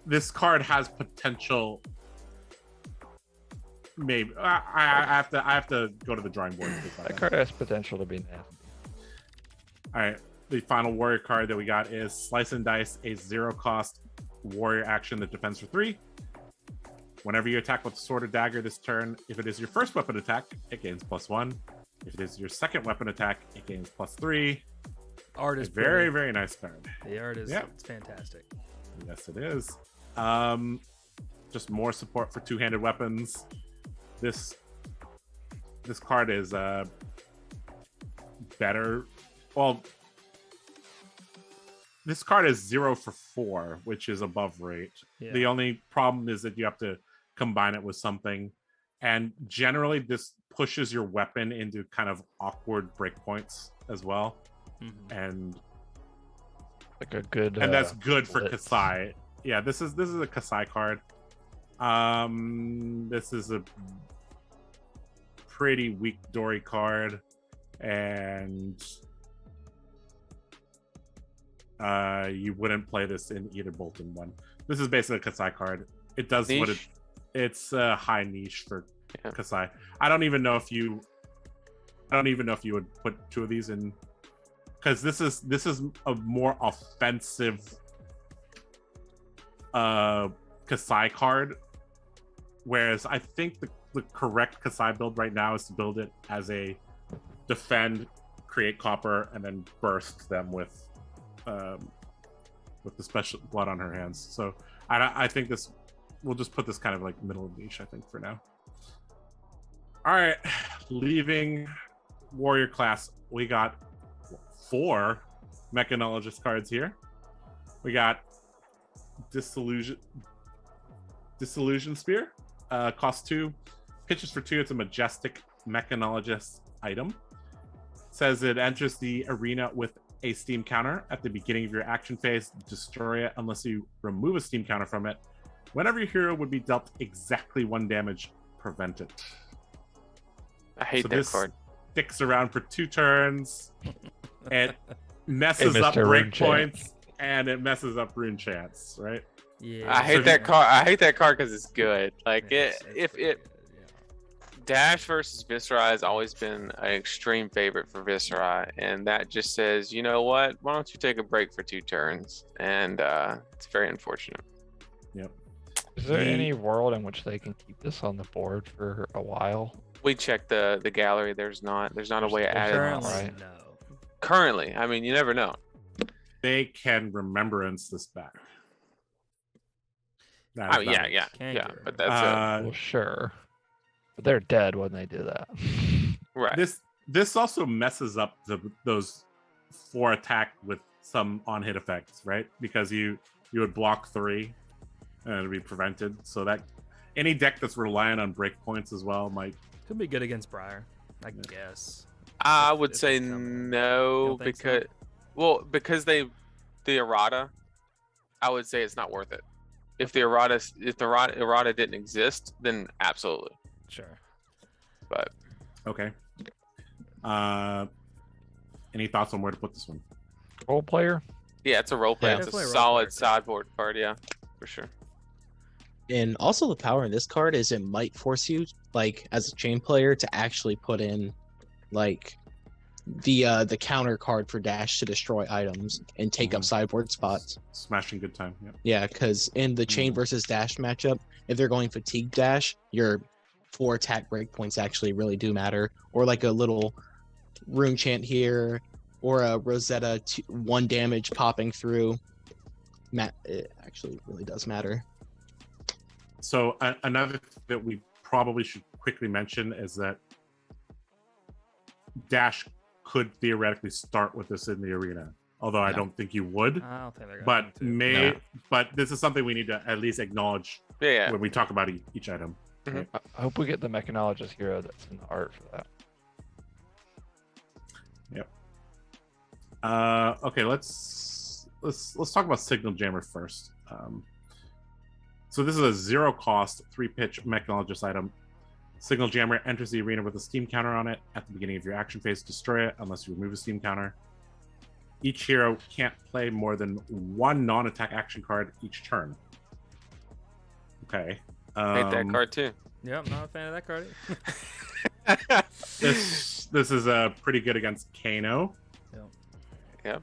this card has potential. Maybe I have to go to the drawing board. That card has potential to be nasty. All right, the final warrior card that we got is Slice and Dice, a 0-cost warrior action that defends for 3. Whenever you attack with sword or dagger this turn, if it is your first weapon attack, it gains +1. If it is your second weapon attack, it gains +3. Art is very, very nice card. The art is it's fantastic. Yes, it is. Just more support for two-handed weapons. This card is better. Well, this card is 0 for 4, which is above rate. Yeah. The only problem is that you have to combine it with something, and generally this pushes your weapon into kind of awkward breakpoints as well. And like a good, and that's good for blitz. Kasai. Yeah, this is a Kasai card. This is a pretty weak Dory card, and you wouldn't play this in either Bolton one. This is basically a Kasai card. It does Niche. what it's a high niche for Yeah. Kasai. I don't even know if you would put 2 of these in, because this is a more offensive Kasai card, whereas I think the correct Kasai build right now is to build it as a defend, create copper, and then burst them with the special blood on her hands. So I think we'll just put this kind of like middle of niche, I think, for now. All right, leaving warrior class, we got 4 mechanologist cards here. We got disillusion spear, costs 2, pitches for 2. It's a majestic mechanologist item. Says it enters the arena with a steam counter at the beginning of your action phase. Destroy it unless you remove a steam counter from it. Whenever your hero would be dealt exactly 1 damage, prevent it. I hate that card. Sticks around for 2 turns. It messes up Mr. Rune breakpoints, and it messes up rune chance, right? Yeah. I hate that card. I hate that card because it's good. Like if Dash versus Viscera has always been an extreme favorite for Viscera, and that just says, you know what? Why don't you take a break for 2 turns? And it's very unfortunate. Yep. Is there any world in which they can keep this on the board for a while? We checked the gallery. There's not a way to add it. Currently, Currently, right? no. Currently, I mean, you never know. They can remembrance this back. Oh yeah. Can't get rid But of that's Well, sure. But they're dead when they do that. right. This also messes up those 4 attack with some on hit effects, right? Because you would block 3 and it'd be prevented. So that any deck that's reliant on breakpoints as well might. Could be good against Briar, I guess. I if- would if say it's coming. no You don't think so? because the errata, I would say it's not worth it. If the errata didn't exist, then absolutely. Sure. But Okay. Any thoughts on where to put this one? Role player? yeah, it's a role play. Yeah. It's a Definitely a role solid player card. sideboard card. Yeah, for sure. And also the power in this card is it might force you, like as a chain player, to actually put in like the counter card for dash to destroy items and take up sideboard spots. Smashing good time. Yep. Yeah, because in the chain versus dash matchup, if they're going fatigue dash, your 4 attack breakpoints actually really do matter. Or like a little rune chant here, or a Rosetta 1 damage popping through. It actually really does matter. So another thing that we probably should quickly mention is that Dash could theoretically start with this in the arena, although I Yeah. don't think you would. I don't think they're But going to. but this is something we need to at least acknowledge Yeah. when we talk about each item. I hope we get the mechanologist hero that's in the art for that. Okay, let's talk about Signal Jammer first. So this is a 0 cost 3 pitch mechanologist item. Signal Jammer enters the arena with a steam counter on it at the beginning of your action phase. Destroy it unless you remove a steam counter. Each hero can't play more than 1 non-attack action card each turn. Okay. Hate that card too. Yep, not a fan of that card. This is pretty good against Kano. Yep.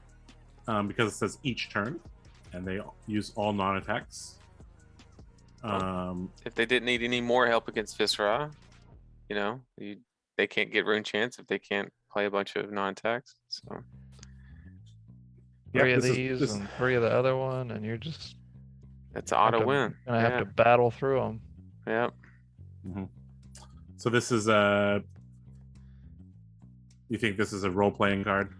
Because it says each turn, and they use all non-attacks. If they didn't need any more help against Viscera, they can't get rune chance if they can't play a bunch of non-attacks. So 3 of this is- these this- and 3 of the other one, and you're just It's an auto win. And I have to battle through them. Yep. So this is you think this is a role-playing card?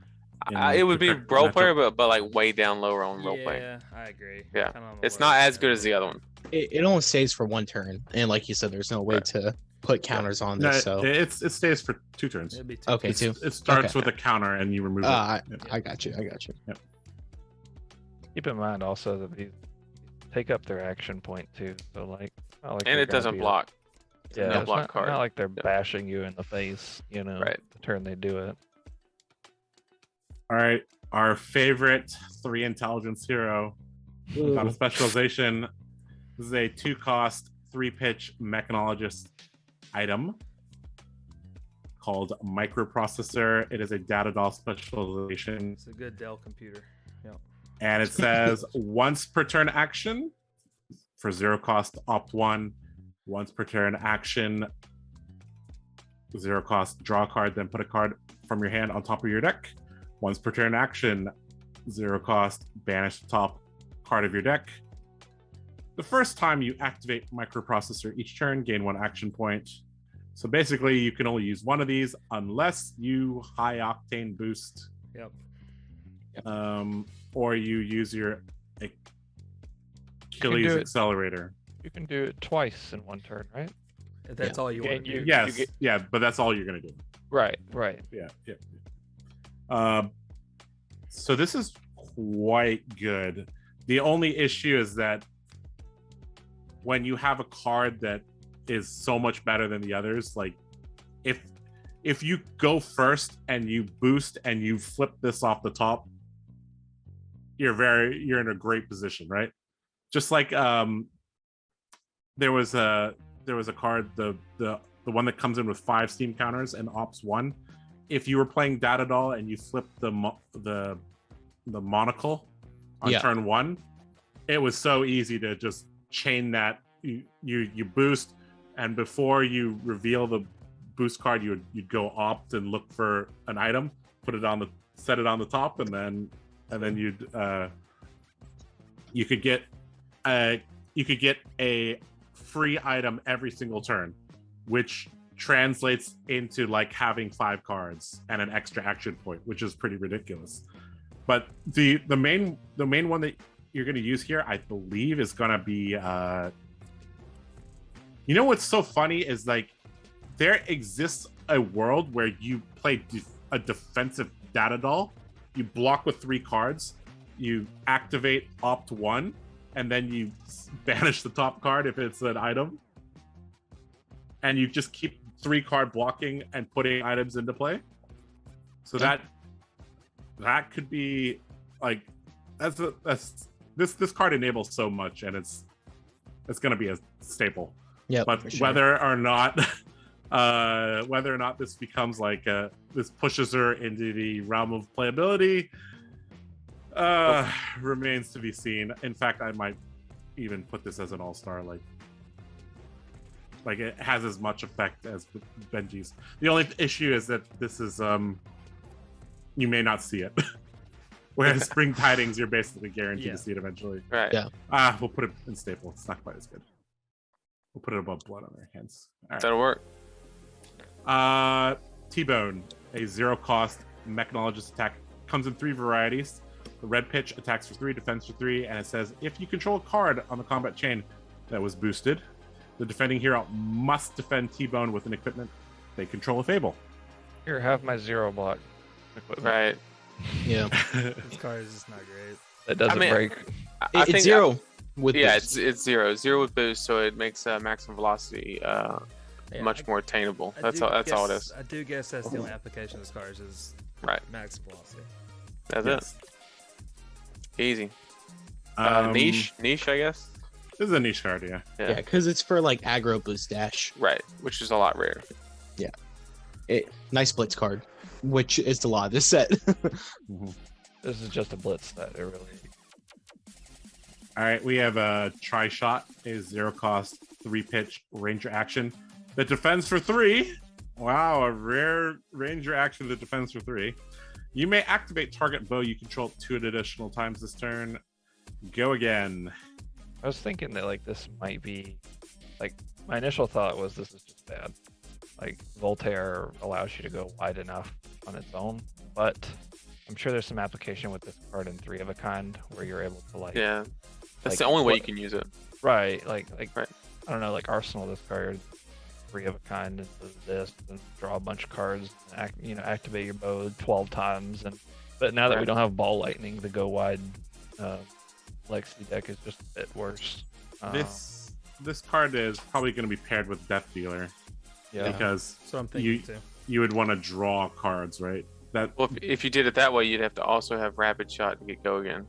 It would be role player, but like way down lower on role play. Yeah, I agree. Yeah, it's not as good as the other one. It only stays for 1 turn, and like you said, there's no way to put counters on this. So it stays for 2 turns. It'd be 2 okay, 2. It starts with a counter, and you remove it. I got you. Yep. Keep in mind also that these take up their action point too. So like, not like And they're it gonna doesn't be block. Yeah, no it's block not, card. not like they're bashing you in the face, Right. the turn they do it. All right, our favorite 3 intelligence hero. Got a specialization. This is a 2-cost, 3-pitch mechanologist item called microprocessor. It is a data doll specialization. It's a good Dell computer. Yep. And it says once per turn action for 0 cost, opt 1. Once per turn action, 0 cost, draw a card, then put a card from your hand on top of your deck. Once per turn action, 0 cost, banish the top card of your deck. The first time you activate microprocessor each turn, gain 1 action point. So basically, you can only use one of these unless you high octane boost. Yep. Or you use your Achilles accelerator. You can do it twice in 1 turn, right? If that's all you want to do. Yes, but that's all you're gonna do. Right. Yeah. So this is quite good. The only issue is that when you have a card that is so much better than the others, like if you go first and you boost and you flip this off the top, you're in a great position, right? Just like there was a card, the one that comes in with 5 steam counters and ops 1. If you were playing Data Doll and you flipped the monocle on turn 1, it was so easy to just chain that. You boost, and before you reveal the boost card, you'd go opt and look for an item, set it on the top, and then you could get a free item every single turn, which translates into like having 5 cards and an extra action point, which is pretty ridiculous. But the main one that you're going to use here, I believe, is going to be what's so funny is like there exists a world where you play a defensive Data Doll, you block with 3 cards, you activate opt 1, and then you banish the top card if it's an item, and you just keep 3 card blocking and putting items into play. So that could be like this card enables so much, and it's going to be a staple. Yeah, but sure. whether or not this becomes like this pushes her into the realm of playability remains to be seen. In fact, I might even put this as an all-star. Like it has as much effect as Benji's. The only issue is that this is you may not see it. Whereas Spring Tidings, you're basically guaranteed to see it eventually. Right. Yeah. We'll put it in staple. It's not quite as good. We'll put it above blood on their hands. All right. That'll work. Tbone, a 0 cost mechanologist attack, comes in 3 varieties. The red pitch attacks for 3, defends for 3, and it says if you control a card on the combat chain that was boosted, the defending hero must defend Tbone with an equipment they control a fable. Here, have my 0 block equipment. Right. Yeah. This card is just not great. It doesn't break. I think It's 0 with boost. boost. It's 0 with boost, so it makes maximum velocity much more attainable. That's all it is. I do guess that's the only application of this card is Right. max velocity. That's it. Easy. Um, Niche, I guess. This is a niche card, yeah. Yeah, because it's for like aggro boost dash. Right, which is a lot rare. Nice blitz card, which is the lot of this set. This is just a blitz that it really. All right, we have a Try Shot, a 0 cost, 3 pitch ranger action that defends for 3. Wow, a rare ranger action that defends for 3. You may activate target bow you control 2 additional times this turn. Go again. I was thinking that like this might be like my initial thought was this is just bad. Like Voltaire allows you to go wide enough on its own, but I'm sure there's some application with this card in 3 of a kind where you're able to like Yeah, that's like, the only way what- you can use it. right like Right. I don't know, like Arsenal this card 3 of a kind into this and draw a bunch of cards and activate your bow 12 times but now that we Right. don't have ball lightning, the go wide Lexi deck is just a bit worse. This card is probably going to be paired with Death Dealer Yeah. because So I'm thinking too. you would want to draw cards, right? That Well, if you did it that way, you'd have to also have Rapid Shot to get Go Again.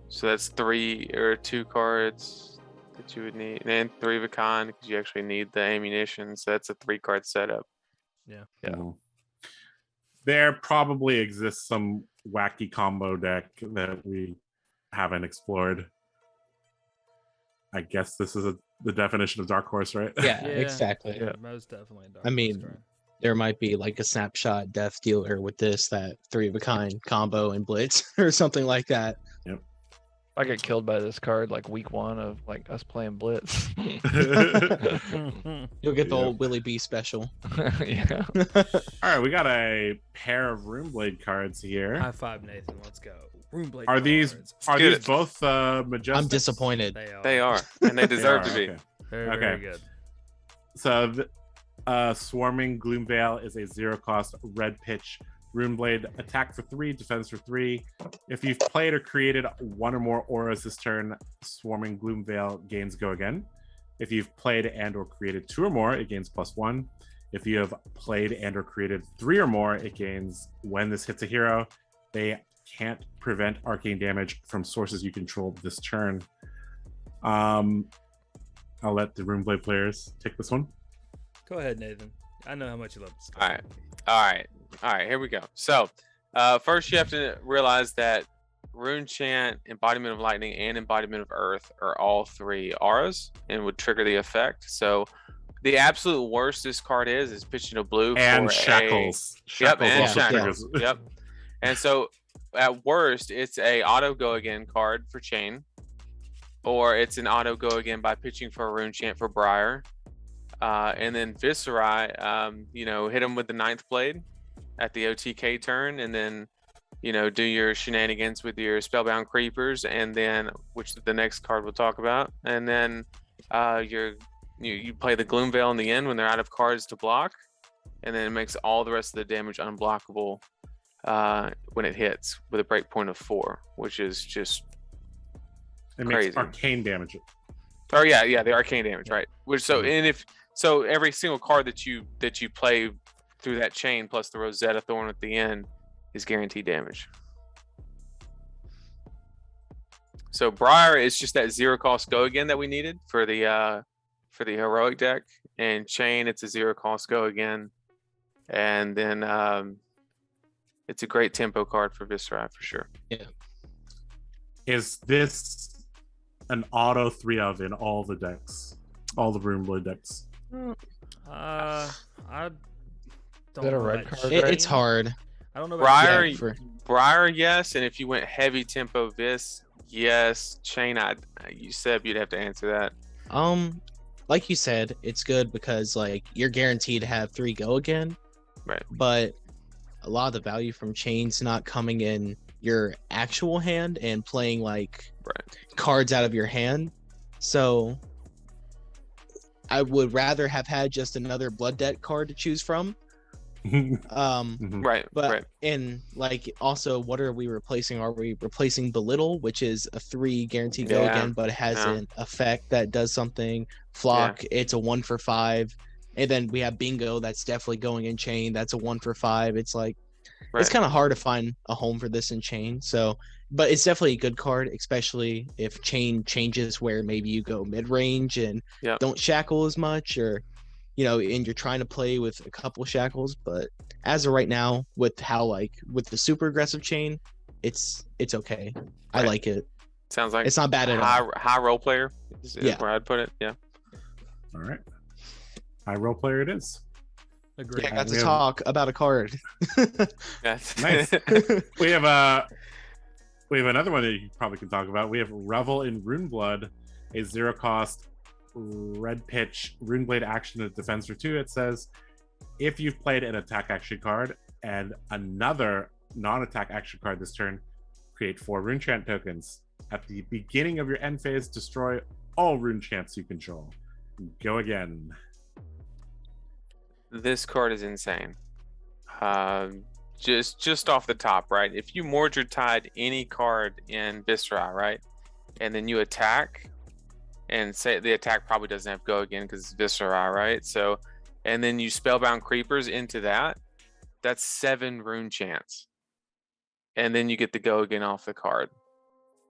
So that's 3 or 2 cards that you would need, and 3 of a kind because you actually need the ammunition. So that's a 3-card setup. Yeah. there probably exists some wacky combo deck that we haven't explored. I guess this is the definition of Dark Horse, right? Yeah, exactly. Yeah. Most definitely. Dark I mean, Horse card. There might be like a snapshot Death Dealer with that 3 of a kind combo and Blitz or something like that. I get killed by this card like week 1 of like us playing Blitz. You'll get the Yeah. old Willie B special. Yeah. All right, we got a pair of Runeblade cards here. High five, Nathan. Let's go. Runeblade Are these cards. are Good. these both majestic? I'm disappointed. They are. And they They deserve are, to be. okay. Very, Okay. very good. So, Swarming Gloomveil is a 0-cost red pitch Runeblade. Attack for 3, defense for 3. If you've played or created 1 or more auras this turn, Swarming Gloomveil gains Go Again. If you've played and or created 2 or more, it gains +1. If you have played and or created 3 or more, it gains when this hits a hero. They can't prevent arcane damage from sources you control this turn. I'll let the Runeblade players take this one. Go ahead, Nathan. I know how much you love this. All right. Here we go. So, first you have to realize that Rune Chant, Embodiment of Lightning, and Embodiment of Earth are all 3 auras and would trigger the effect. So, the absolute worst this card is pitching a blue And for Shackles. Yep, and also Shackles. triggers. Yep. And so, at worst, it's a auto Go Again card for Chain, or it's an auto Go Again by pitching for a Rune Chant for Briar. And then Viscerai, hit him with the 9th blade at the OTK turn, and then, do your shenanigans with your Spellbound Creepers, and then, which the next card we'll talk about, and then you play the Gloomveil in the end when they're out of cards to block, and then it makes all the rest of the damage unblockable when it hits with a breakpoint of 4, which is just It makes crazy. arcane damage. Oh yeah, the arcane damage, right? Which every single card that you play through that chain plus the Rosetta Thorn at the end is guaranteed damage. So Briar is just that 0-cost Go Again that we needed for the heroic deck, and Chain, it's a 0-cost Go Again, and then it's a great tempo card for Viscerai for sure. Is this an auto 3 of in all the decks? All the Runeblade decks? I don't that a know red about card, Chain. It's hard. I don't know about Briar, Chain. Briar, yes, and if you went heavy tempo Vis, yes. Chain, you said you'd have to answer that. Like you said, it's good because like you're guaranteed to have 3 Go Again. Right. But a lot of the value from Chain's not coming in your actual hand and playing like cards out of your hand. So I would rather have had just another Blood Debt card to choose from. Right. But right. and like also, what are we replacing? Are we replacing Belittle, which is a 3 guaranteed Go Yeah. Again, but it has an effect that does something. Flock, it's a 1 for 5. And then we have Bingo, that's definitely going in Chain. That's a 1 for 5. It's like it's kind of hard to find a home for this in Chain. So, but it's definitely a good card, especially if Chain changes where maybe you go mid range and don't shackle as much, or and you're trying to play with a couple shackles. But as of right now, with with the super aggressive Chain, it's okay. I like it. Sounds like it's not bad at all. High role player is where I'd put it. Yeah. All right. High role player it is. Agreed. Yeah, I got to talk about a card. Yes. Nice. We have We have another one that you probably can talk about. We have Revel in Runeblood, a 0-cost red pitch Runeblade action that defends for 2. It says, if you've played an attack action card and another non-attack action card this turn, create 4 rune chant tokens. At the beginning of your end phase, destroy all rune chants you control. Go again. This card is insane. Just off the top, right? If you Mordred Tide any card in Viscera, right, and then you attack, and say the attack probably doesn't have go again because it's Viscera, right? So, and then you Spellbound Creepers into that, that's 7 rune chants, and then you get the go again off the card.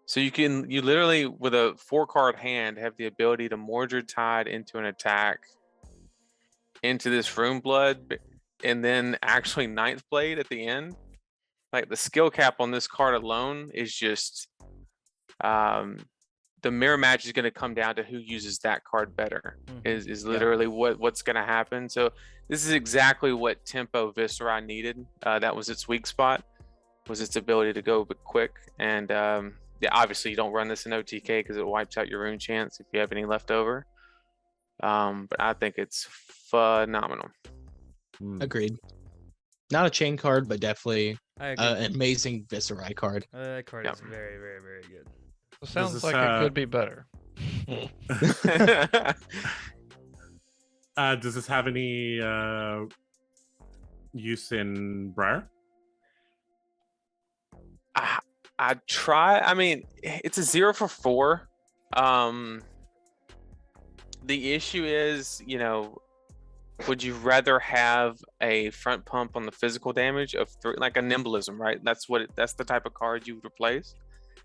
So you literally with a 4-card hand have the ability to Mordred Tide into an attack, into this Runeblood, and then actually Ninth Blade at the end. Like the skill cap on this card alone is just the mirror match is going to come down to who uses that card better. Is literally what's going to happen. So this is exactly what Tempo Viscera needed. That was its weak spot, was its ability to go quick. And yeah, obviously you don't run this in OTK because it wipes out your rune chance if you have any left over. But I think it's phenomenal. Agreed. Not a chain card, but definitely an amazing Viscera card. That card is very, very, very good. It sounds like it could be better. Does this have any use in Briar? I try. I mean, it's a 0 for 4. The issue is, you know, would you rather have a front pump on the physical damage of 3, like a Nimblism, right? That's the type of card you would replace.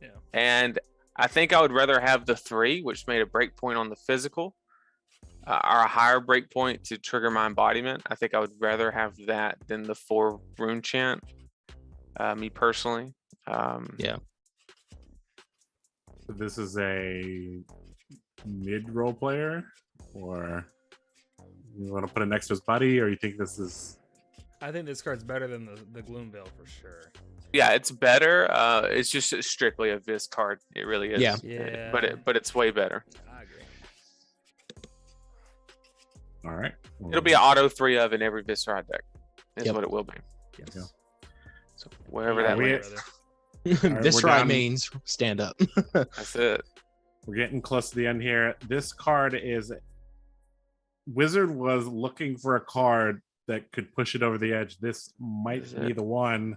Yeah. And I think I would rather have the 3, which made a breakpoint on the physical, or a higher breakpoint to trigger my embodiment. I think I would rather have that than the 4 rune chant. Me personally. Yeah. So this is a mid-role player, or you want to put it next to his buddy, or you think this is? I think this card's better than the Gloomveil for sure. Yeah, it's better. It's just strictly a Vis card. It really is. Yeah. But it's way better. I agree. All right. It'll be an auto 3 of in every Viscera deck. Is what it will be. Yes. Yeah. So wherever that lands. Viscera mains stand up. That's it. We're getting close to the end here. This card is Wizard was looking for a card that could push it over the edge. This might be the one.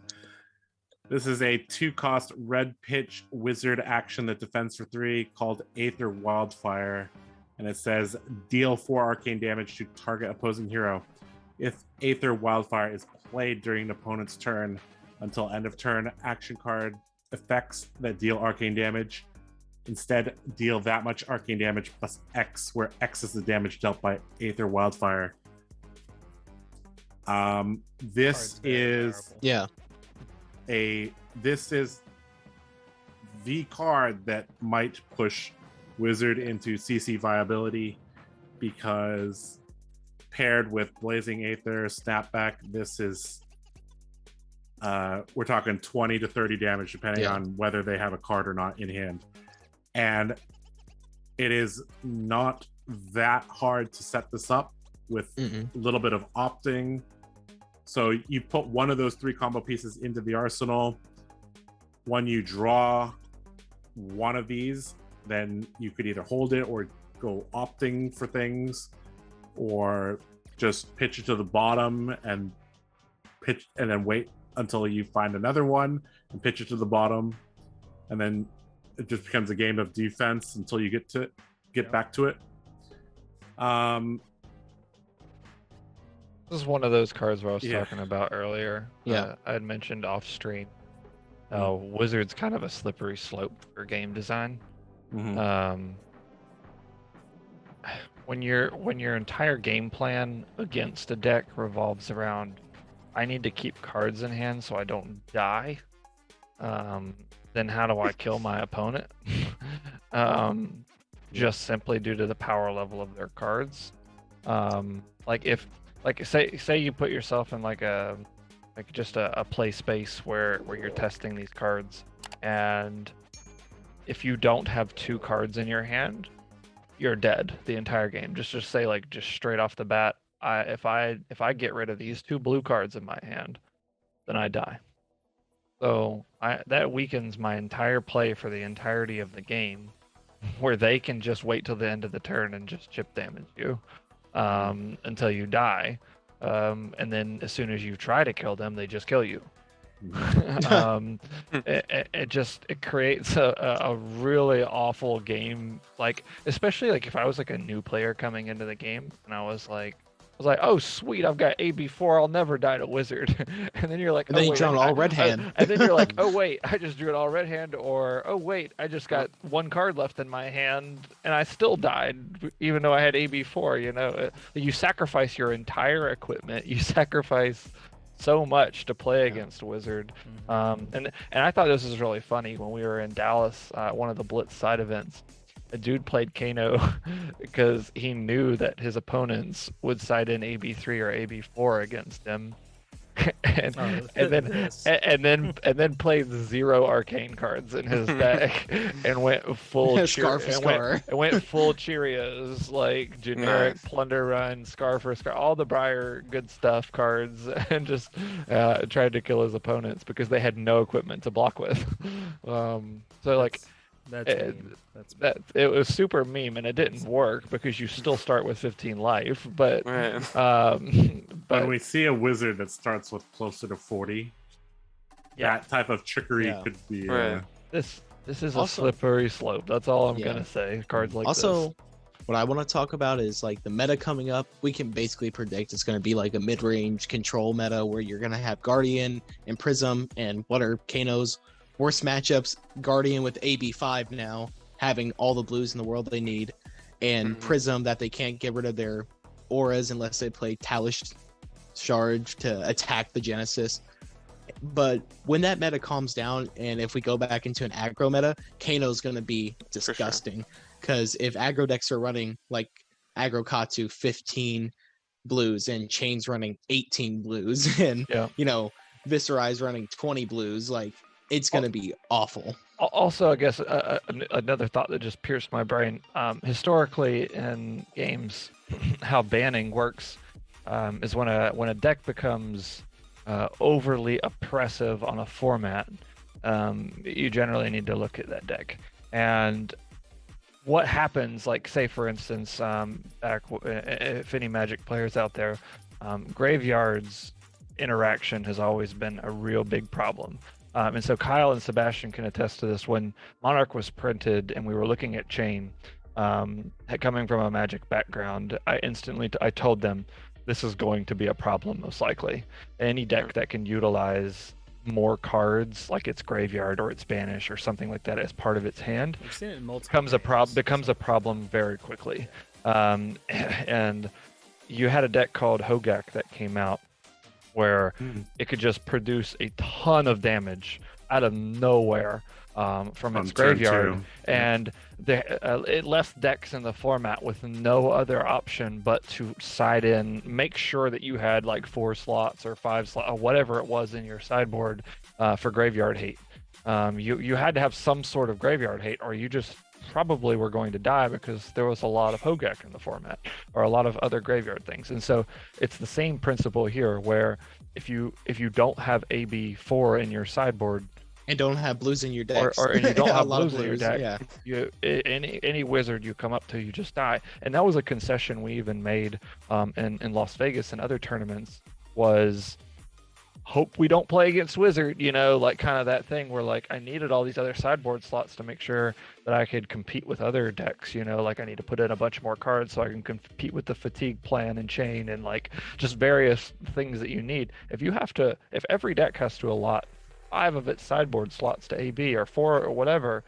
This is a 2-cost red pitch wizard action that defends for 3 called Aether Wildfire. And it says deal 4 arcane damage to target opposing hero. If Aether Wildfire is played during an opponent's turn until end of turn, action card effects that deal arcane damage instead deal that much arcane damage plus X, where X is the damage dealt by Aether Wildfire. This is this is the card that might push Wizard into CC viability, because paired with Blazing Aether, Snapback, this is we're talking 20 to 30 damage depending on whether they have a card or not in hand. And it is not that hard to set this up with a little bit of opting. So you put one of those 3 combo pieces into the arsenal. When you draw one of these, then you could either hold it or go opting for things, or just pitch it to the bottom and pitch, and then wait until you find another one and pitch it to the bottom, and then it just becomes a game of defense until you get back to it. This is one of those cards where I was talking about earlier. Yeah. I had mentioned off stream. Wizard's kind of a slippery slope for game design. When your entire game plan against a deck revolves around, I need to keep cards in hand so I don't die, then how do I kill my opponent? Just simply due to the power level of their cards. Say you put yourself in like a like just a play space where you're testing these cards, and if you don't have 2 cards in your hand, you're dead the entire game. Just say like just straight off the bat, if I get rid of these 2 blue cards in my hand, then I die. So that weakens my entire play for the entirety of the game, where they can just wait till the end of the turn and just chip damage you until you die. And then as soon as you try to kill them, they just kill you. It creates a really awful game, like especially like if I was like a new player coming into the game and I was like, oh sweet, I've got AB4, I'll never die to wizard. And then you're like, and then you draw an all red hand. And then you're like, oh wait, I just drew an all red hand, or oh wait, I just got 1 card left in my hand and I still died even though I had AB4. You know, you sacrifice your entire equipment, you sacrifice so much to play against wizard. And I thought this was really funny when we were in Dallas, one of the Blitz side events. A dude played Kano because he knew that his opponents would side in AB3 or AB4 against him, and then played 0 arcane cards in his deck and went full Scar for Scar. And went full Cheerios, like generic Plunder Run, Scar for Scar, all the Briar good stuff cards, and just tried to kill his opponents because they had no equipment to block with. It was super meme, and it didn't work because you still start with 15 life. But when we see a wizard that starts with closer to 40, that type of trickery could be. This is a slippery slope. That's all I'm gonna say. Cards like this. What I want to talk about is like the meta coming up. We can basically predict it's going to be like a mid-range control meta where you're going to have Guardian and Prism, and what are Kano's worst matchups? Guardian with AB5 now, having all the blues in the world they need, and Prism that they can't get rid of their auras unless they play Talish Charge to attack the Genesis. But when that meta calms down, and if we go back into an aggro meta, Kano's going to be disgusting. Because if aggro decks are running like aggro Katsu 15 blues and Chain's running 18 blues and Viscerai's running 20 blues, like it's going to be awful. Also, I guess another thought that just pierced my brain. Historically in games, how banning works is when a deck becomes overly oppressive on a format, you generally need to look at that deck. And what happens, like say for instance, if any Magic players out there, Graveyard's interaction has always been a real big problem. And so Kyle and Sebastian can attest to this. When Monarch was printed and we were looking at Chain, coming from a Magic background, I told them this is going to be a problem most likely. Any deck that can utilize more cards, like its Graveyard or its Banish or something like that as part of its hand, becomes a problem very quickly. And you had a deck called Hogak that came out where it could just produce a ton of damage out of nowhere from its graveyard, and it left decks in the format with no other option but to side in, make sure that you had like 4 slots or 5 slots or whatever it was in your sideboard for graveyard hate. You had to have some sort of graveyard hate, or you just probably were going to die because there was a lot of Hogak in the format or a lot of other graveyard things. And so it's the same principle here, where if you don't have AB4 in your sideboard and don't have blues in your deck, or you don't have blues in your deck, any wizard you come up to, you just die. And that was a concession we even made in Las Vegas and other tournaments, was hope we don't play against wizard, like kind of that thing where like I needed all these other sideboard slots to make sure that I could compete with other decks, like I need to put in a bunch more cards so I can compete with the fatigue plan and Chain and like just various things that you need. If every deck has to allot 5 of its sideboard slots to AB or 4 or whatever,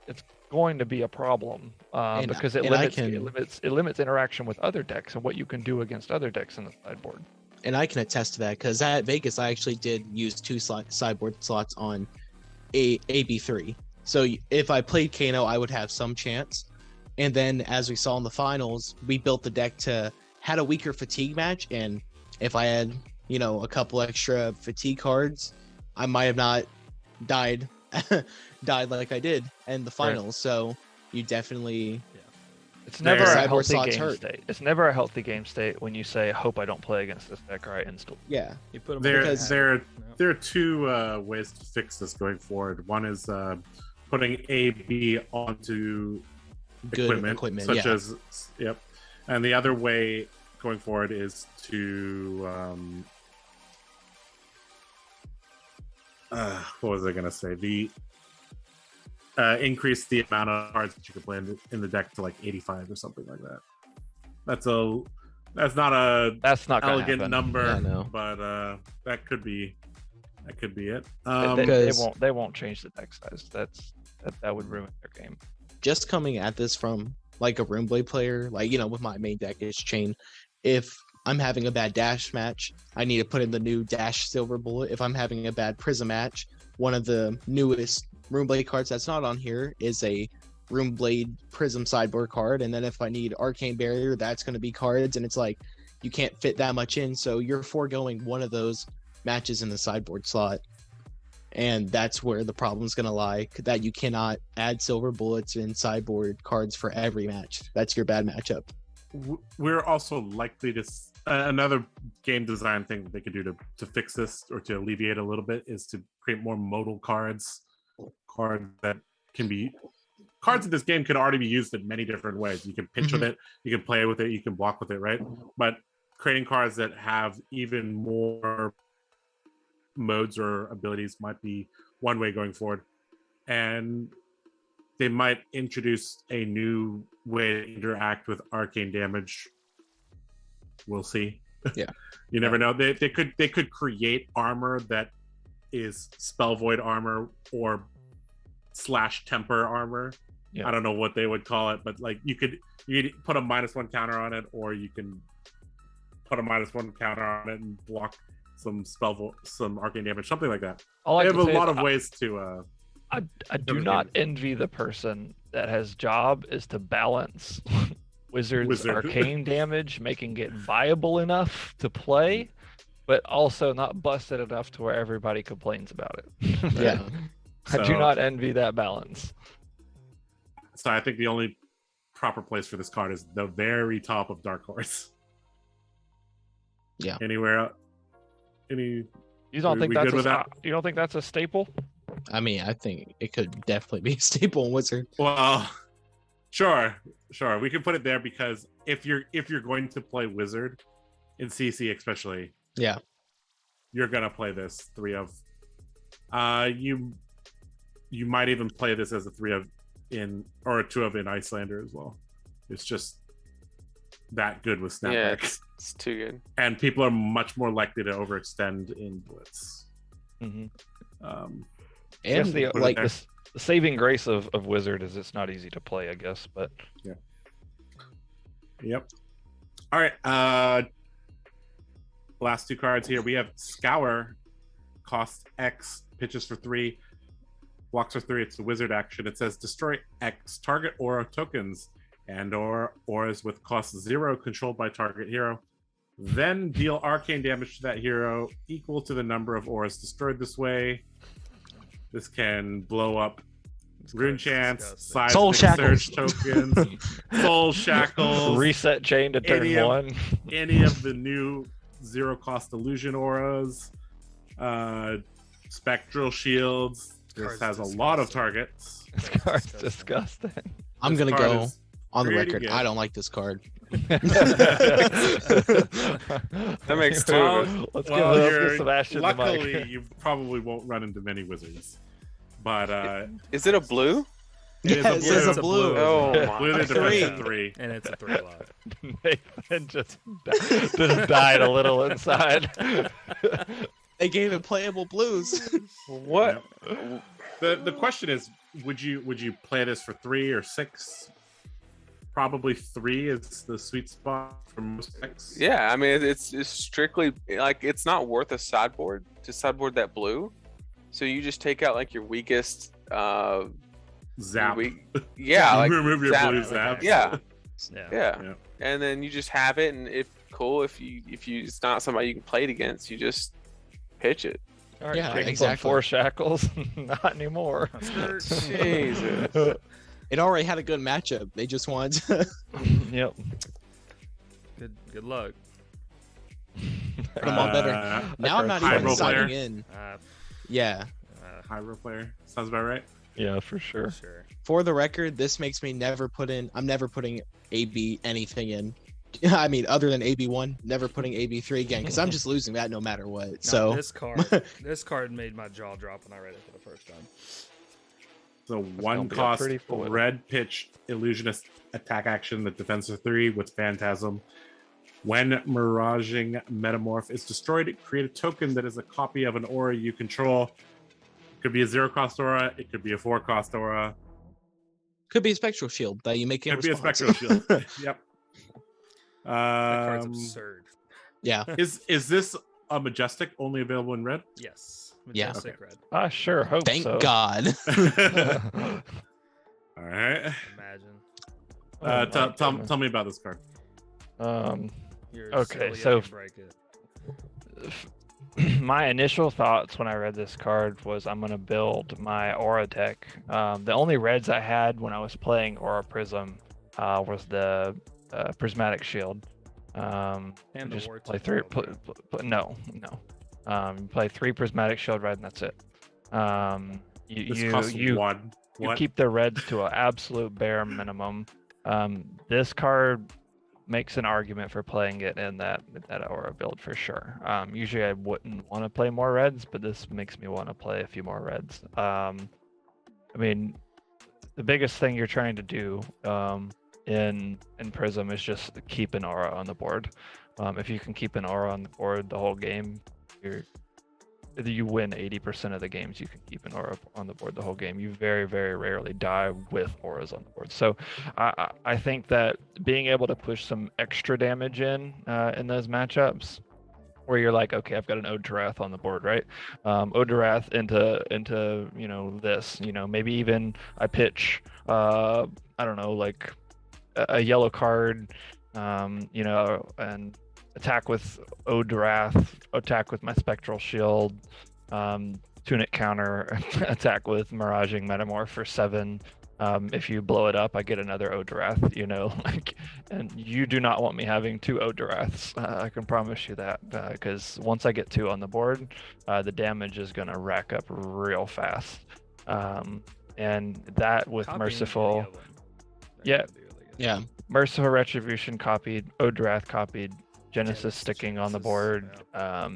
it's going to be a problem because it limits interaction with other decks and what you can do against other decks in the sideboard. And I can attest to that, because at Vegas, I actually did use 2 sideboard slots on AB3. So if I played Kano, I would have some chance. And then, as we saw in the finals, we built the deck had a weaker fatigue match. And if I had, a couple extra fatigue cards, I might have not died like I did in the finals. So you definitely it's never a Sideboard healthy slots game hurt. state. It's never a healthy game state when you say, "Hope I don't play against this deck," or I install. Yeah. You put 'em Because- There are two ways to fix this going forward. One is putting A, B onto Good equipment, such yeah. as and the other way going forward is to what was I gonna say? The increase the amount of cards that you can play in the deck to like 85 or something like that. That's not gonna elegant happen. number, Yeah, no. but that could be it. They won't change the deck size. That would ruin their game. Just coming at this from like a Runeblade player, like with my main deck is Chain. If I'm having a bad Dash match, I need to put in the new Dash Silver Bullet. If I'm having a bad Prism match, one of the newest Runeblade cards that's not on here is a Runeblade Prism sideboard card. And then if I need Arcane Barrier, that's going to be cards, and it's like you can't fit that much in, so you're foregoing one of those matches in the sideboard slot. And that's where the problem's going to lie, that you cannot add silver bullets in sideboard cards for every match. That's your bad matchup. We're also likely to another game design thing that they could do to fix this or to alleviate a little bit is to create more modal cards that can be cards in this game can already be used in many different ways. You can pitch with it, you can play with it, you can block with it, right? But creating cards that have even more modes or abilities might be one way going forward. And they might introduce a new way to interact with arcane damage. We'll see. Yeah. You never know. They could create armor that is spell void armor or / temper armor. Yeah. I don't know what they would call it, but like you could put a -1 counter on it, or you can put a -1 counter on it and block some some arcane damage, something like that. They have a lot of ways to I do not envy the person that has job is to balance Wizard's arcane damage, making it viable enough to play, but also not busted enough to where everybody complains about it. Yeah. I do not envy that balance. So I think the only proper place for this card is the very top of Dark Horse. Yeah. Anywhere else? You don't think that's a staple? I mean, I think it could definitely be a staple in Wizard. Well, sure. We can put it there because if you're going to play Wizard in CC especially, yeah, you're gonna play this 3 of. You might even play this as a 3 of in or a 2 of in Icelander as well. It's just that good with snapback. Yeah, it's too good. And people are much more likely to overextend in Blitz. Mm-hmm. And the saving grace of Wizard is it's not easy to play, I guess, but yeah. Yep. All right. Last 2 cards here. We have Scour, cost X, pitches for 3, blocks for 3. It's a wizard action. It says destroy X target aura tokens and or auras with cost 0 controlled by target hero. Then deal arcane damage to that hero equal to the number of auras destroyed this way. This can blow up Rune Chance, Soul Seismic Shackles. Surge tokens, Soul Shackles, reset chain to turn 1. Any of the new 0 cost illusion auras, Spectral Shields. This has a lot of targets. This card's disgusting. I'm going to card go is on the pretty record. good. I don't like this card. That makes 2 of it. Let's Well, give Sebastian the luckily, mic. you probably won't run into many wizards. But Is it a blue? Yeah, it says a blue. Oh my. blue to Three. defense 3. And it's a 3 lot. Nathan just died a little inside. They gave it playable blues. What? The question is, would you play this for 3 or 6? Probably 3 is the sweet spot for most decks. Yeah, I mean it's strictly like it's not worth a sideboard to sideboard that blue. So you just take out like your weakest Zap. yeah, like remove your zap. blue zap. Yeah. Yeah. Yeah. Yeah. And then you just have it, and if cool. If you it's not somebody you can play it against, you just pitch it. All right, Yeah, James on exactly. 4 shackles. Not anymore. Jesus. It already had a good matchup. They just wanted to Yep. Good luck. put them all better. Now I'm not high even roll signing player. in. Uh, Yeah. High roll player. Sounds about right. Yeah, for sure. Sure. For the record, this makes me never put in. I'm never putting AB anything in. I mean, other than AB1, never putting AB3 again because I'm just losing that no matter what. No, So this card made my jaw drop when I read it for the first time. So gonna one be a cost pretty foil. red pitch illusionist attack action, the defense of 3 with Phantasm. When Miraging Metamorph is destroyed, create a token that is a copy of an aura you control. It could be a 0-cost aura, it could be a 4-cost aura, could be a spectral shield that you make it in could be a response. spectral shield. Yep. That card's absurd. Yeah. Is this a majestic only available in red? Yes. Yeah. Majestic Okay. red. I sure hope Thank so. God. All right. Imagine. Tell me about this card. You're Okay, silly so- if you break it. My initial thoughts when I read this card was I'm gonna build my aura deck. The only reds I had when I was playing Aura Prism was the prismatic shield. And the Just war play tool, 3. No. Play 3 prismatic shield red, and that's it. This costs You 1. you What? keep the reds to an absolute bare minimum. This card makes an argument for playing it in that aura build for sure. Usually I wouldn't want to play more reds, but this makes me want to play a few more reds. I mean, the biggest thing you're trying to do in Prism is just keep an aura on the board. If you can keep an aura on the board the whole game, you win 80% of the games you can keep an aura on the board the whole game. You very, very rarely die with auras on the board. So I think that being able to push some extra damage in those matchups where you're like, okay, I've got an Odarath on the board, right? Odarath into this, maybe even I pitch I don't know, like a yellow card, and attack with Odarath, attack with my Spectral Shield, Tunic counter, attack with Miraging Metamorph for 7. If you blow it up, I get another Odarath, and you do not want me having 2 Odaraths. I can promise you that, because once I get 2 on the board, the damage is going to rack up real fast. And that with Copying Merciful, any of them, that Yeah. could be really good. Yeah. Merciful Retribution copied, Odarath copied, Genesis sticking on the Genesis, board. yeah.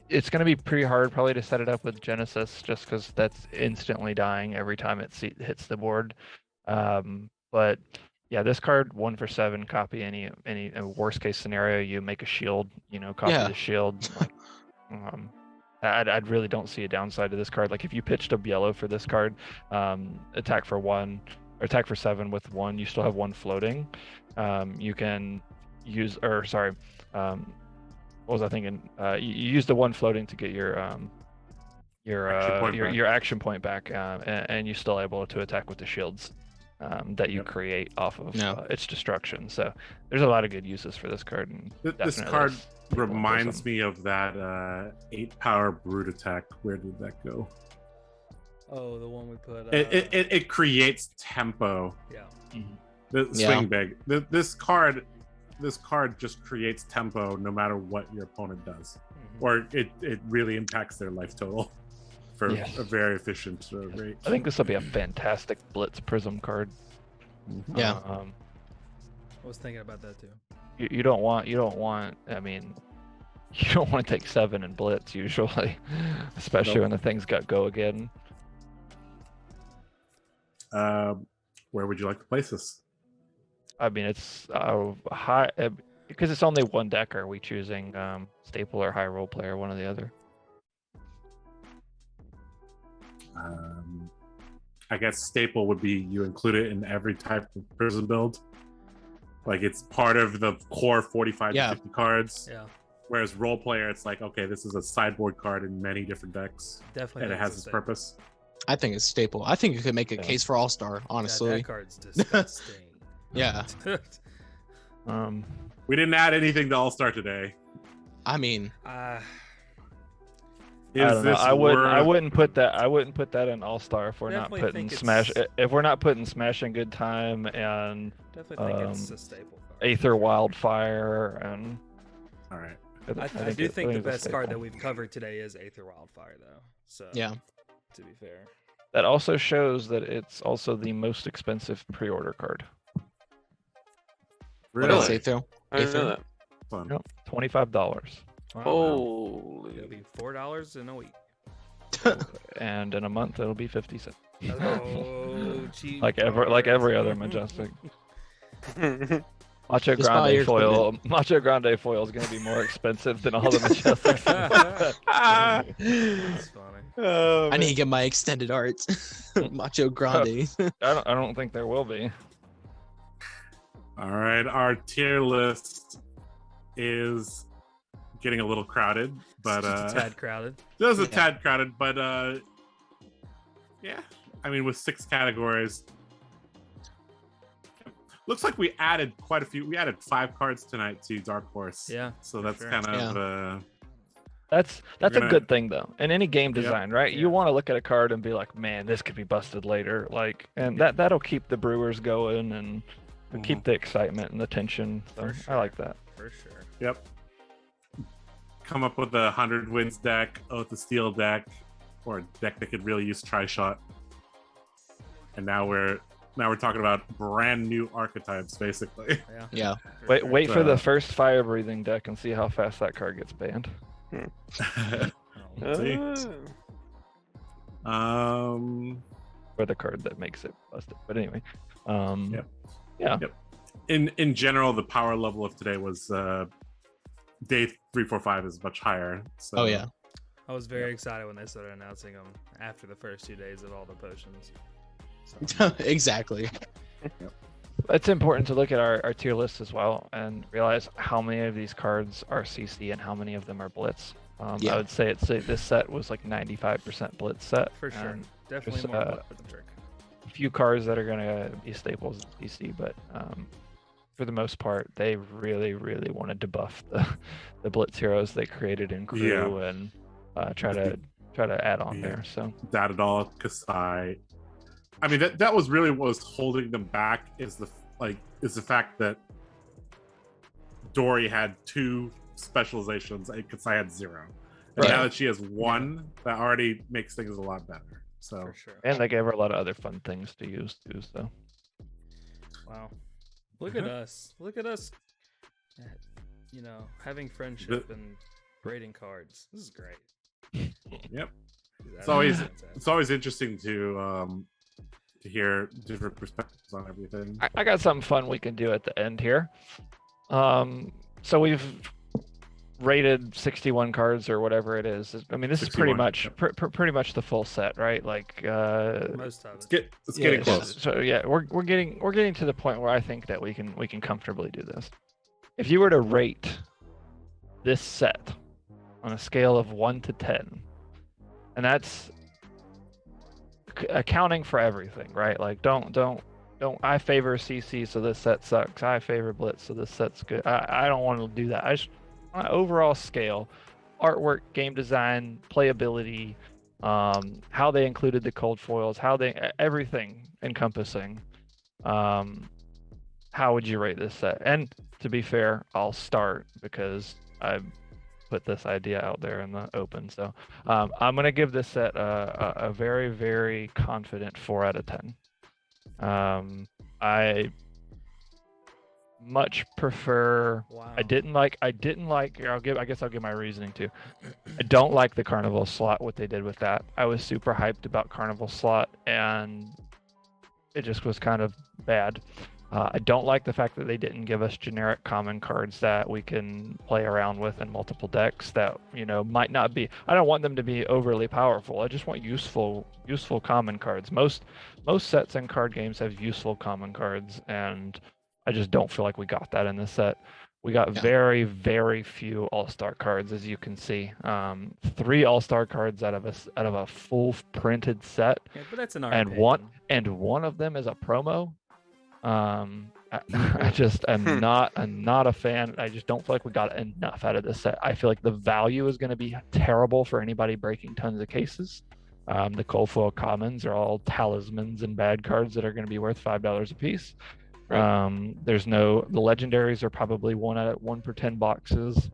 It's going to be pretty hard probably to set it up with Genesis just because that's instantly dying every time it hits the board. But yeah, this card 1 for 7, copy any worst case scenario, you make a shield, copy Yeah. the shield. I really don't see a downside to this card. Like if you pitched a yellow for this card, attack for 1 or attack for 7 with 1, you still have 1 floating. You can use, what was I thinking? You use the 1 floating to get your action point back, and you're still able to attack with the shields that you create off of its destruction. So there's a lot of good uses for this card. And This definitely card there's people in reminds Prism. me of that 8 power brute attack. Where did that go? Oh, the one we put. It creates tempo. Yeah. The Yeah. swing big. This card just creates tempo no matter what your opponent does, Mhm. or it really impacts their life total for Yes. a very efficient rate. I think this will be a fantastic Blitz Prism card. Yeah. I was thinking about that too. You don't want. I mean, you don't want to take 7 in Blitz usually, especially Nope. when the things got go again. Where would you like to place this? I mean, it's high because it's only 1 deck. Are we choosing staple or high role player, one or the other? I guess staple would be you include it in every type of prison build. Like it's part of the core 45 Yeah. to 50 cards. Yeah, Whereas role player, it's like, okay, this is a sideboard card in many different decks, definitely. and it makes has a its statement. purpose. I think it's staple. I think you could make a Yeah. case for All Star, That honestly. card's disgusting. Yeah. Um, We didn't add anything to All Star today. I mean, I don't know. I wouldn't put that in All Star if we're not Definitely putting think Smash. it's- If we're not putting Smash in Good Time and Definitely think it's a staple. Aether Wildfire and. All right. I do think the best card that we've covered today is Aether Wildfire, though. So yeah. To be fair, That also shows that it's also the most expensive pre-order card. What else, Aether? I didn't know that. Fun. Yep, $25, Holy. it'll be $4 in a week. and in a month it'll be 50 cents. Oh, cheap. like every other majestic. Macho Just buy Grande your foil. Macho Grande foil is going to be more expensive than all the majestics. That's funny. I need to get my extended arts. Macho Grande. I don't think there will be. All right, our tier list is getting a little crowded, but Just a tad crowded. just a tad crowded, but yeah. I mean, with 6 categories, looks like we added quite a few. We added 5 cards tonight to Dark Horse. Yeah. So that's sure. kind of That's gonna- a good thing though. In any game Yep. design, right? Yeah. You want to look at a card and be like, man, this could be busted later. Like, and that'll keep the brewers going and keep the excitement and the tension. So For sure. I like that. For sure. Yep. Come up with a 100 wins deck, Oath of Steel deck, or a deck that could really use Tri-Shot. And now we're talking about brand new archetypes, basically. Yeah. Yeah. for Wait sure. for the first fire breathing deck and see how fast that card gets banned. Oh, See? Or the card that makes it busted. But anyway, Yep. yeah. Yep. In general, the power level of today was day 3, 4, 5 is much higher. So Oh yeah. I was very excited when they started announcing them after the first 2 days of all the potions. So, Exactly. It's important to look at our tier list as well and realize how many of these cards are CC and how many of them are Blitz. Yeah. I would say this set was like 95% Blitz set. for sure. and Definitely just, more uh, electric. a few cards that are going to be staples in CC, but for the most part, they really, really wanted to buff the Blitz heroes they created in crew and try to add on there. So Datadol, Kasai. I mean, that was really what was holding them back is the fact that Dory had 2 specializations and Kasai had 0. And Right. now that she has 1, that already makes things a lot better. So For sure. and they gave her a lot of other fun things to use too. So Wow. Look at us. Look at us. You know, having friendship and grading cards. This is great. Yep. It's It's always interesting to hear different perspectives on everything. I got something fun we can do at the end here. So we've rated 61 cards or whatever it is. I mean, this is pretty 61, much yep. pretty much the full set, right? Like most of it. It's getting yeah, close. So yeah, we're getting to the point where I think that we can comfortably do this. If you were to rate this set on a scale of 1 to 10, and that's accounting for everything, right? Like don't I favor CC, so this set sucks. I favor Blitz, so this set's good. I don't want to do that. I just on an overall scale, artwork, game design, playability, how they included the cold foils, everything encompassing. How would you rate this set? And to be fair, I'll start because I put this idea out there in the open. So I'm gonna give this set a very, very confident 4 out of 10. I much prefer. Wow. I didn't like. I guess I'll give my reasoning too. I don't like the Carnival slot. What they did with that. I was super hyped about Carnival slot, and it just was kind of bad. I don't like the fact that they didn't give us generic common cards that we can play around with in multiple decks that, might not be. I don't want them to be overly powerful. I just want useful common cards. Most sets and card games have useful common cards, and I just don't feel like we got that in this set. We got very, very few all-star cards, as you can see. 3 all-star cards out of a full printed set, Yeah, but that's an and one of them is a promo. I just am not a fan. I just don't feel like we got enough out of this set. I feel like the value is going to be terrible for anybody breaking tons of cases. The cold foil commons are all talismans and bad cards that are going to be worth $5 a piece. Right. The legendaries are probably 1 per 10 boxes,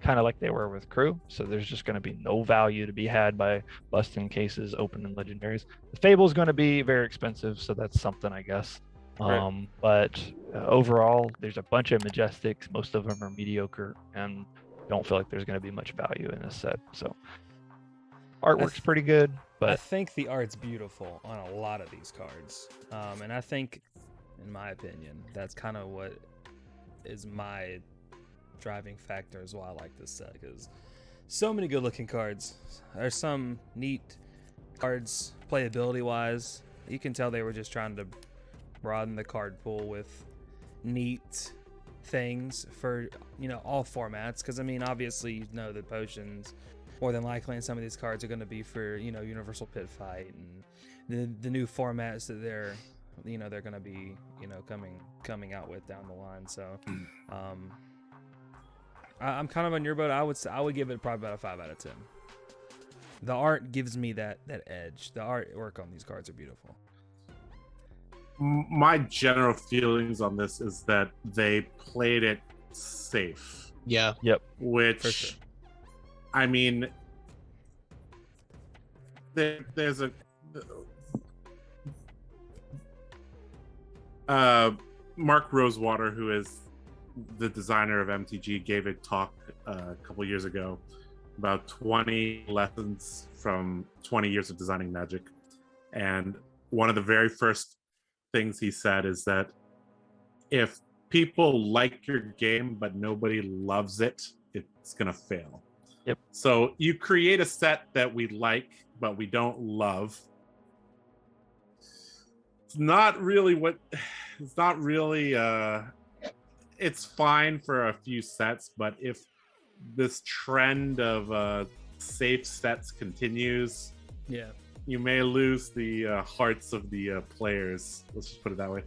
kind of like they were with crew. So there's just going to be no value to be had by busting cases open in legendaries. The fable is going to be very expensive, so that's something, I guess. Right. But overall, there's a bunch of majestics. Most of them are mediocre, and don't feel like there's going to be much value in this set. So artwork's pretty good, but I think the art's beautiful on a lot of these cards, and I think, in my opinion, that's kind of what is my driving factor as why I like this set, because so many good-looking cards. There's some neat cards playability-wise. You can tell they were just trying to broaden the card pool with neat things for all formats, because I mean, obviously, the potions more than likely in some of these cards are going to be for universal pit fight and the new formats that they're going to be coming out with down the line. So I'm kind of on your boat. I would give it probably about a 5 out of 10. The art gives me that edge. The artwork on these cards are beautiful. My general feelings on this is that they played it safe. Yeah. Yep. Which, For sure. I mean, there's a Mark Rosewater, who is the designer of MTG, gave a talk a couple years ago about 20 lessons from 20 years of designing Magic, and one of the very first things he said is that if people like your game but nobody loves it, it's gonna fail. Yep. So you create a set that we like but we don't love. It's fine for a few sets, but if this trend of safe sets continues, you may lose the hearts of the players. Let's just put it that way.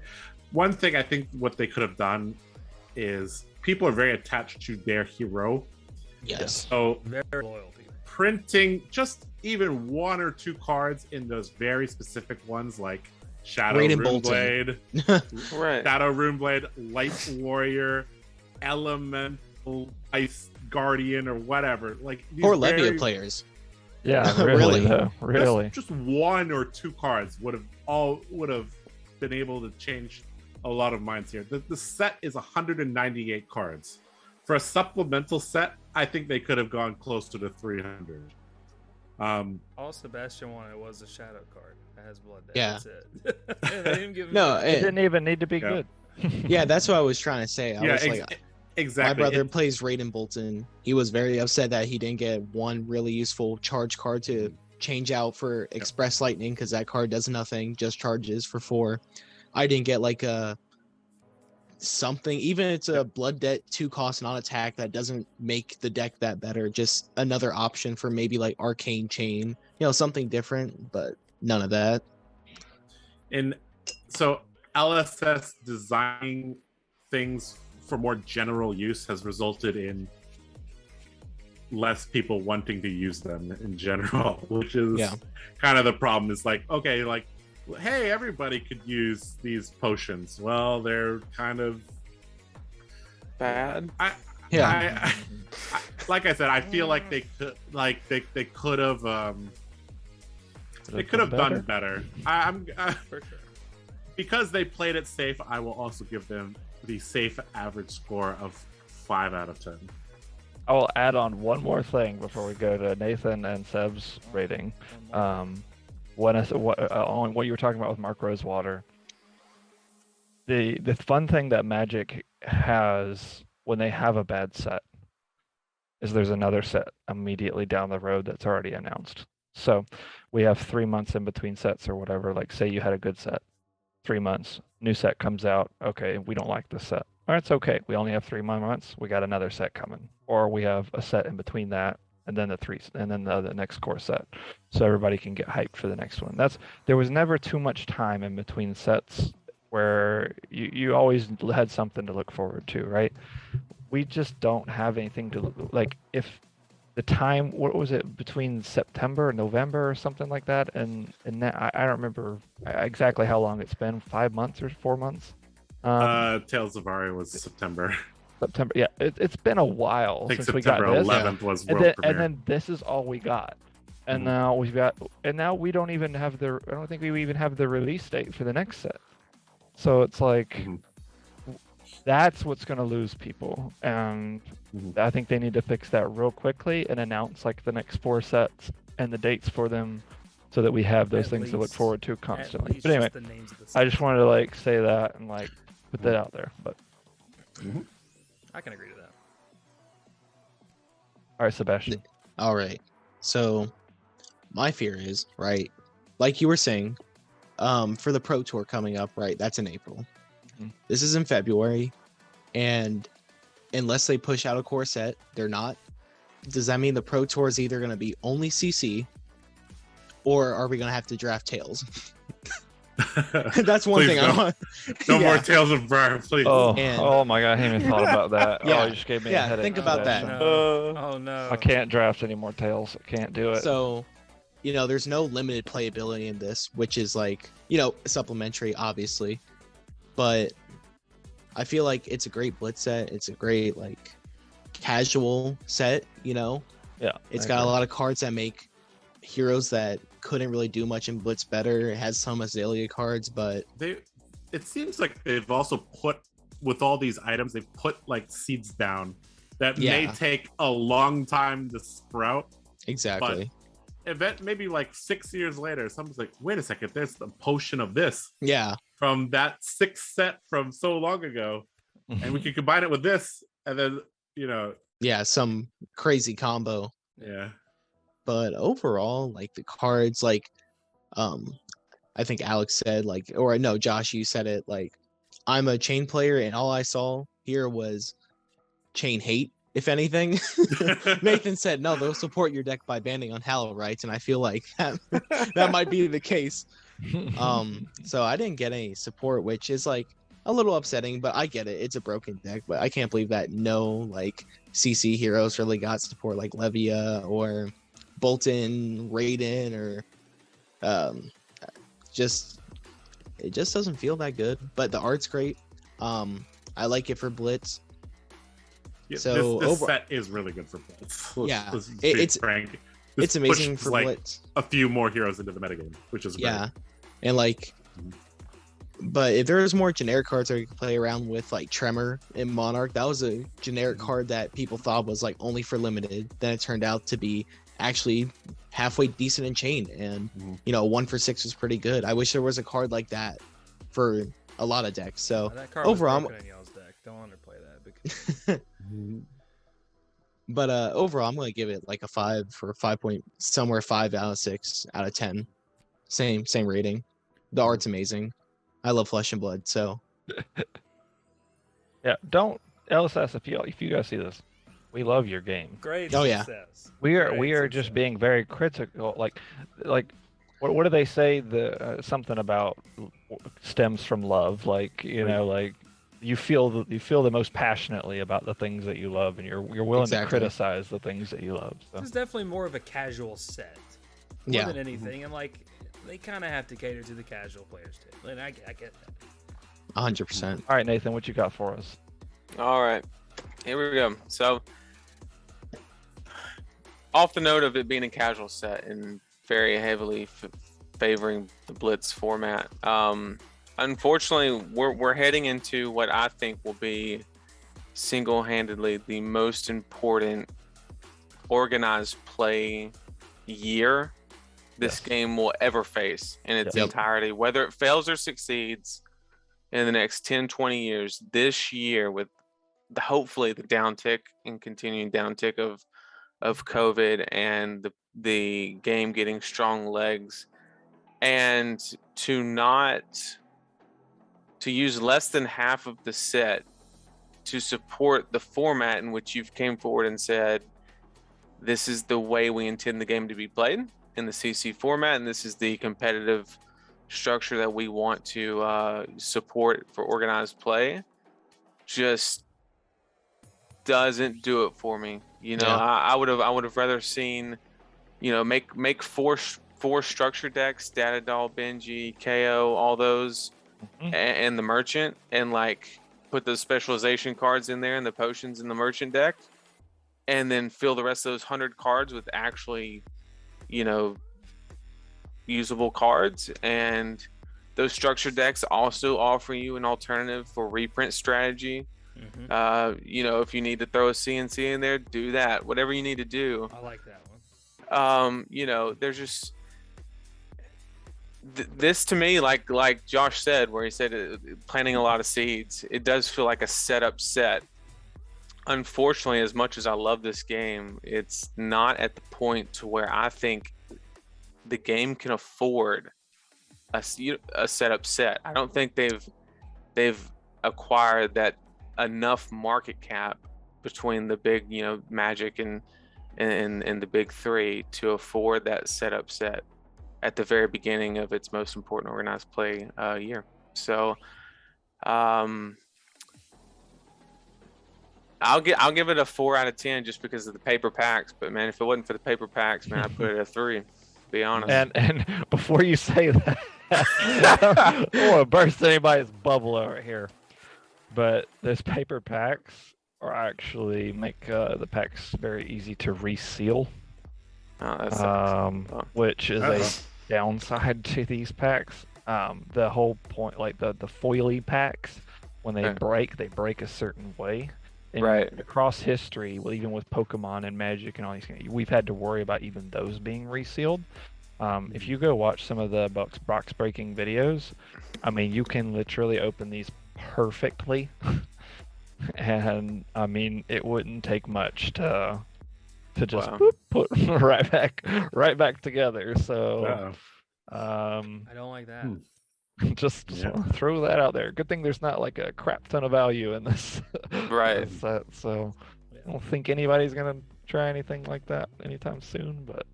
One thing I think what they could have done is people are very attached to their hero. Yes. So Very loyal people. printing just even 1 or 2 cards in those very specific ones, like Shadow Runeblade, Right. Shadow Runeblade, Light Warrior, Elemental Ice Guardian, or whatever. Like these Or Levia players. yeah, really, though, really. just 1 or 2 cards would have been able to change a lot of minds here. The set is 198 cards. For a supplemental set, I think they could have gone closer to 300. All Sebastian wanted was a shadow card that has blood. Yeah. That's it. They didn't give him No, It didn't even need to be good. yeah, that's what I was trying to say. I was exactly. My brother plays Raiden Bolton. He was very upset that he didn't get one really useful charge card to change out for Express Lightning, because that card does nothing, just charges for 4. I didn't get like a something, even it's a blood debt 2 cost non-attack that doesn't make the deck that better, just another option for maybe like Arcane Chain, something different, but none of that. And so LSS designing things for more general use has resulted in less people wanting to use them in general, which is kind of the problem. Is like, okay, like, hey, everybody could use these potions. Well, they're kind of bad. Like I said, I feel like they could have done better. for sure. Because they played it safe, I will also give them the safe average score of 5 out of 10. I will add on one more thing before we go to Nathan and Seb's rating. On what you were talking about with Mark Rosewater, the fun thing that Magic has when they have a bad set is there's another set immediately down the road that's already announced. So we have 3 months in between sets or whatever. Like, say you had a good set, 3 months, new set comes out. Okay, we don't like this set. All right, it's okay. We only have 3 more months. We got another set coming, or we have a set in between that, and then the next core set, so everybody can get hyped for the next one. There was never too much time in between sets where you always had something to look forward to, right? We just don't have anything to like. If the time, what was it, between September and November or something like that, and that, I don't remember exactly how long it's been, 5 months or 4 months. Tales of Aria was September. September, yeah, it's been a while I think since September we got this. 11th was And world then, premiere. and then this is all we got. And Mhm. now we don't even have I don't think we even have the release date for the next set. So it's like, Mhm. that's what's going to lose people. And Mhm. I think they need to fix that real quickly and announce like the next 4 sets and the dates for them so that we have those At things to look least- forward to At constantly. least But anyway, just the names of the I just sets. wanted to like say that and like put that out there. But I can agree to that. all right, Sebastian. All right. So my fear is, right, like you were saying, for the Pro Tour coming up, right, that's in April. Mhm. This is in February, and unless they push out a core set, they're not. Does that mean the Pro Tour is either going to be only CC, or are we going to have to draft Tails? That's one Please thing I don't. want. No Yeah. more Tales of Briar, please. And- Oh my God, I hadn't even thought about that. Yeah. Oh, you just gave me a Yeah, headache. think about that. Sebastian. Oh no. I can't draft any more Tails. I can't do it. So, there's no limited playability in this, which is like, supplementary, obviously. But I feel like it's a great blitz set. It's a great, like, casual set, yeah, It's I got a agree. lot of cards that make heroes that couldn't really do much in blitz better. It has some Azalea cards, but It seems like they've also put, with all these items, they've put like seeds down that may Yeah. take a long time to sprout. exactly. Event maybe like 6 years later, someone's like, wait a second, there's the potion of this Yeah. from that 6th set from so long ago, and we can combine it with this, and then Yeah, some crazy combo. yeah. But overall, like the cards, like I think Alex said, like, or no, Josh, you said it, like, I'm a chain player and all I saw here was chain hate, if anything. Nathan said, no, they'll support your deck by banning on Hallow Rites, and I feel like that might be the case. So I didn't get any support, which is like a little upsetting, but I get it. It's a broken deck, but I can't believe that no like CC heroes really got support like Levia or Bolton, Raiden, or it just doesn't feel that good. But the art's great. I like it for Blitz. Yeah, So, this over- set is really good for Blitz. Yeah, Let's be it's- frank. This It's amazing pushes, for like, Blitz. a few more heroes into the metagame, which is great. Yeah, and like, but if there was more generic cards that you could play around with, like Tremor and Monarch, that was a generic card that people thought was like only for limited. Then it turned out to be actually halfway decent in chain, and 1 for 6 was pretty good. I wish there was a card like that for a lot of decks. So That card overall, was broken in y'all's deck. Don't underplay that because but overall, I'm gonna give it like a 5 for 5 point somewhere 5 out of 6 out of 10. Same rating. The art's amazing. I love Flesh and Blood. So Yeah, don't LSS if you guys see this. We love your game. great. Oh, yeah. Success. We are Great just success. being very critical. Like what do they say? The something about stems from love. Like like you feel the most passionately about the things that you love, and you're willing to Exactly. criticize the things that you love. So. This is definitely more of a casual set, more yeah, than anything, and like they kind of have to cater to the casual players too. And I get that. 100%. All right, Nathan, what you got for us? All right, here we go. So, off the note of it being a casual set and very heavily favoring the Blitz format, unfortunately, we're heading into what I think will be single-handedly the most important organized play year this game will ever face in its Yep. entirety. Whether it fails or succeeds in the next 10, 20 years, this year with hopefully the downtick and continuing downtick of COVID and the game getting strong legs, and to use less than half of the set to support the format in which you've came forward and said, this is the way we intend the game to be played in the CC format, and this is the competitive structure that we want to support for organized play just doesn't do it for me. You know, Yeah. I would have rather seen, you know, make four structure decks, Data Doll, Benji, KO, all those, and the merchant, and like put the specialization cards in there and the potions in the merchant deck, and then fill the rest of those 100 cards with actually, you know, usable cards. And those structure decks also offer you an alternative for reprint strategy. You know, if you need to throw a CNC in there, do that. Whatever you need to do. I like that one. You know, there's just this to me, like Josh said, where he said planting a lot of seeds. It does feel like a setup set. Unfortunately, as much as I love this game, it's not at the point to where I think the game can afford a setup set. I don't think they've acquired that enough market cap between the big, you know, Magic and the big three to afford that setup set at the very beginning of its most important organized play year. So I'll give it a 4 out of 10 just because of the paper packs. But man, if it wasn't for the paper packs, man, I'd put it at 3. Be honest. And before you say that, I don't want to burst anybody's bubble over here. But those paper packs are actually make the packs very easy to reseal. Oh, that sucks. Which is a downside to these packs. The whole point, like the foily packs, when they break a certain way. And right. Across history, well, even with Pokemon and Magic and all these things, we've had to worry about even those being resealed. If you go watch some of the box breaking videos, I mean, you can literally open these perfectly, and I mean, it wouldn't take much to just put right back together. So, I don't like that. Just throw that out there. Good thing there's not like a crap ton of value in this right set, so I don't think anybody's gonna try anything like that anytime soon, but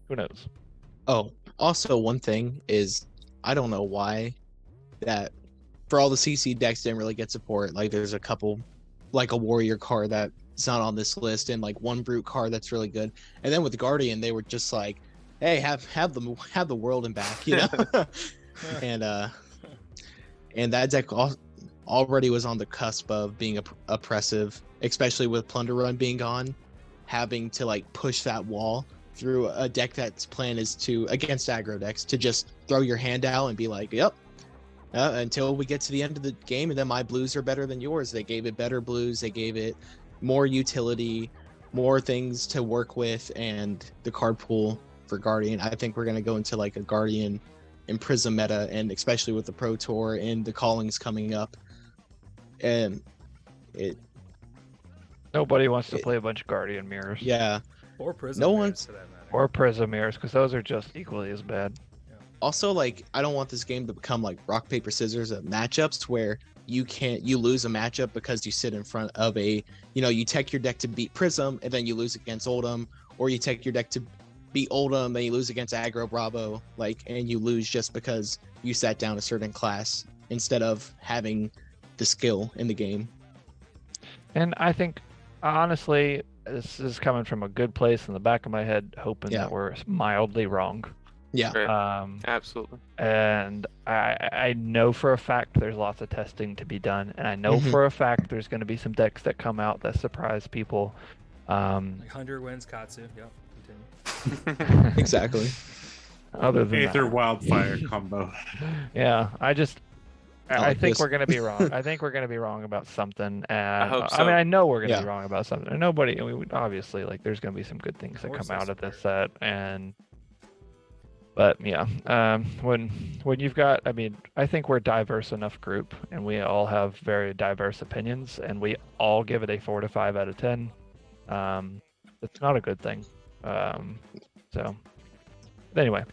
who knows. Oh, also one thing is, I don't know why that for all the CC decks didn't really get support. Like there's a couple, like a warrior card that's not on this list, and like one brute card that's really good. And then with the Guardian, they were just like, hey, have the world and back, you know. And that deck already was on the cusp of being oppressive, especially with Plunder Run being gone, having to like push that wall through a deck that's plan is to, against aggro decks, to just throw your hand out and be like, yep, until we get to the end of the game, and then my blues are better than yours. They gave it better blues, they gave it more utility, more things to work with, and the card pool for Guardian. I think we're going to go into like a Guardian and Prism meta, and especially with the Pro Tour and the callings coming up, and nobody wants to play a bunch of Guardian mirrors. Yeah, or Prism. No mirrors, one's for that matter. Or Prism mirrors, because those are just equally as bad. Also, like, I don't want this game to become like rock paper scissors of matchups where you lose a matchup because you sit in front of you tech your deck to beat Prism and then you lose against Oldhim, or you tech your deck to beat Oldhim, then you lose against Aggro Bravo, and you lose just because you sat down a certain class instead of having the skill in the game. And I think, honestly, this is coming from a good place in the back of my head, hoping that we're mildly wrong. Yeah. Absolutely. And I know for a fact there's lots of testing to be done, and I know for a fact there's going to be some decks that come out that surprise people. Like 100 wins Katsu. Yep. Continue. Exactly. Other than Aether Wildfire combo. Yeah, I think we're going to be wrong. I think we're going to be wrong about something. And I hope so. I mean, I know we're going to be wrong about something. And obviously, like, there's going to be some good things that come out of this set. But yeah, when you've got, I mean, I think we're a diverse enough group, and we all have very diverse opinions, and we all give it a 4 to 5 out of 10. It's not a good thing. So, anyway,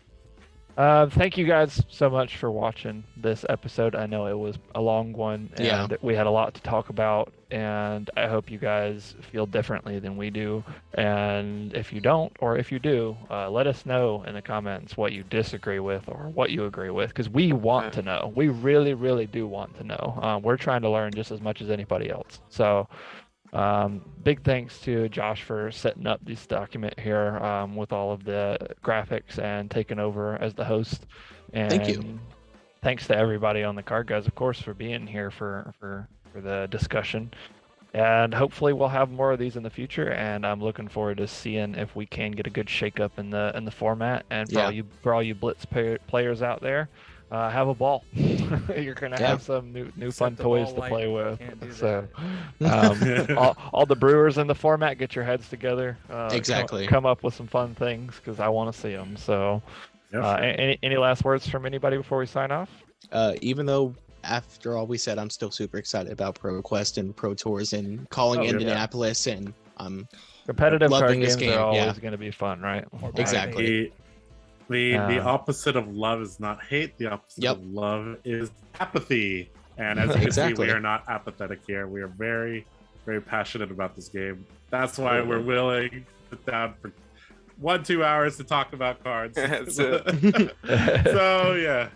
Thank you guys so much for watching this episode. I know it was a long one, and we had a lot to talk about, and I hope you guys feel differently than we do. And if you don't, or if you do, let us know in the comments what you disagree with or what you agree with, because we want to know. We really, really do want to know. We're trying to learn just as much as anybody else. So big thanks to Josh for setting up this document here with all of the graphics and taking over as the host. And thank you. Thanks to everybody on the Card Guys, of course, for being here for the discussion. And hopefully we'll have more of these in the future. And I'm looking forward to seeing if we can get a good shakeup in the format. And for all you Blitz players out there, have a ball. You're gonna have some new fun toys to play with. So, all the brewers in the format, get your heads together. Exactly. Come up with some fun things because I want to see them. So, any last words from anybody before we sign off? Even though after all we said, I'm still super excited about ProQuest and Pro Tours and calling Indianapolis, and competitive card loving games this game. are always going to be fun, right? Exactly. The opposite of love is not hate. The opposite of love is apathy. And as you can see, we are not apathetic here. We are very, very passionate about this game. That's why we're willing to sit down for 1-2 hours to talk about cards. That's it. So, yeah.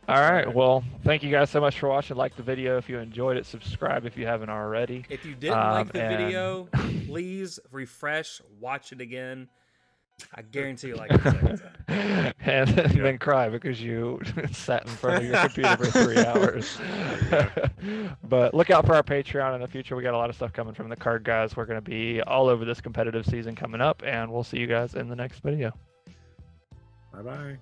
All right. Well, thank you guys so much for watching. Like the video if you enjoyed it. Subscribe if you haven't already. If you didn't like the video, please refresh, watch it again. I guarantee you like it the second time. And then cry because you sat in front of your computer for 3 hours. But look out for our Patreon in the future. We got a lot of stuff coming from the Card Guys. We're going to be all over this competitive season coming up, and we'll see you guys in the next video. Bye-bye.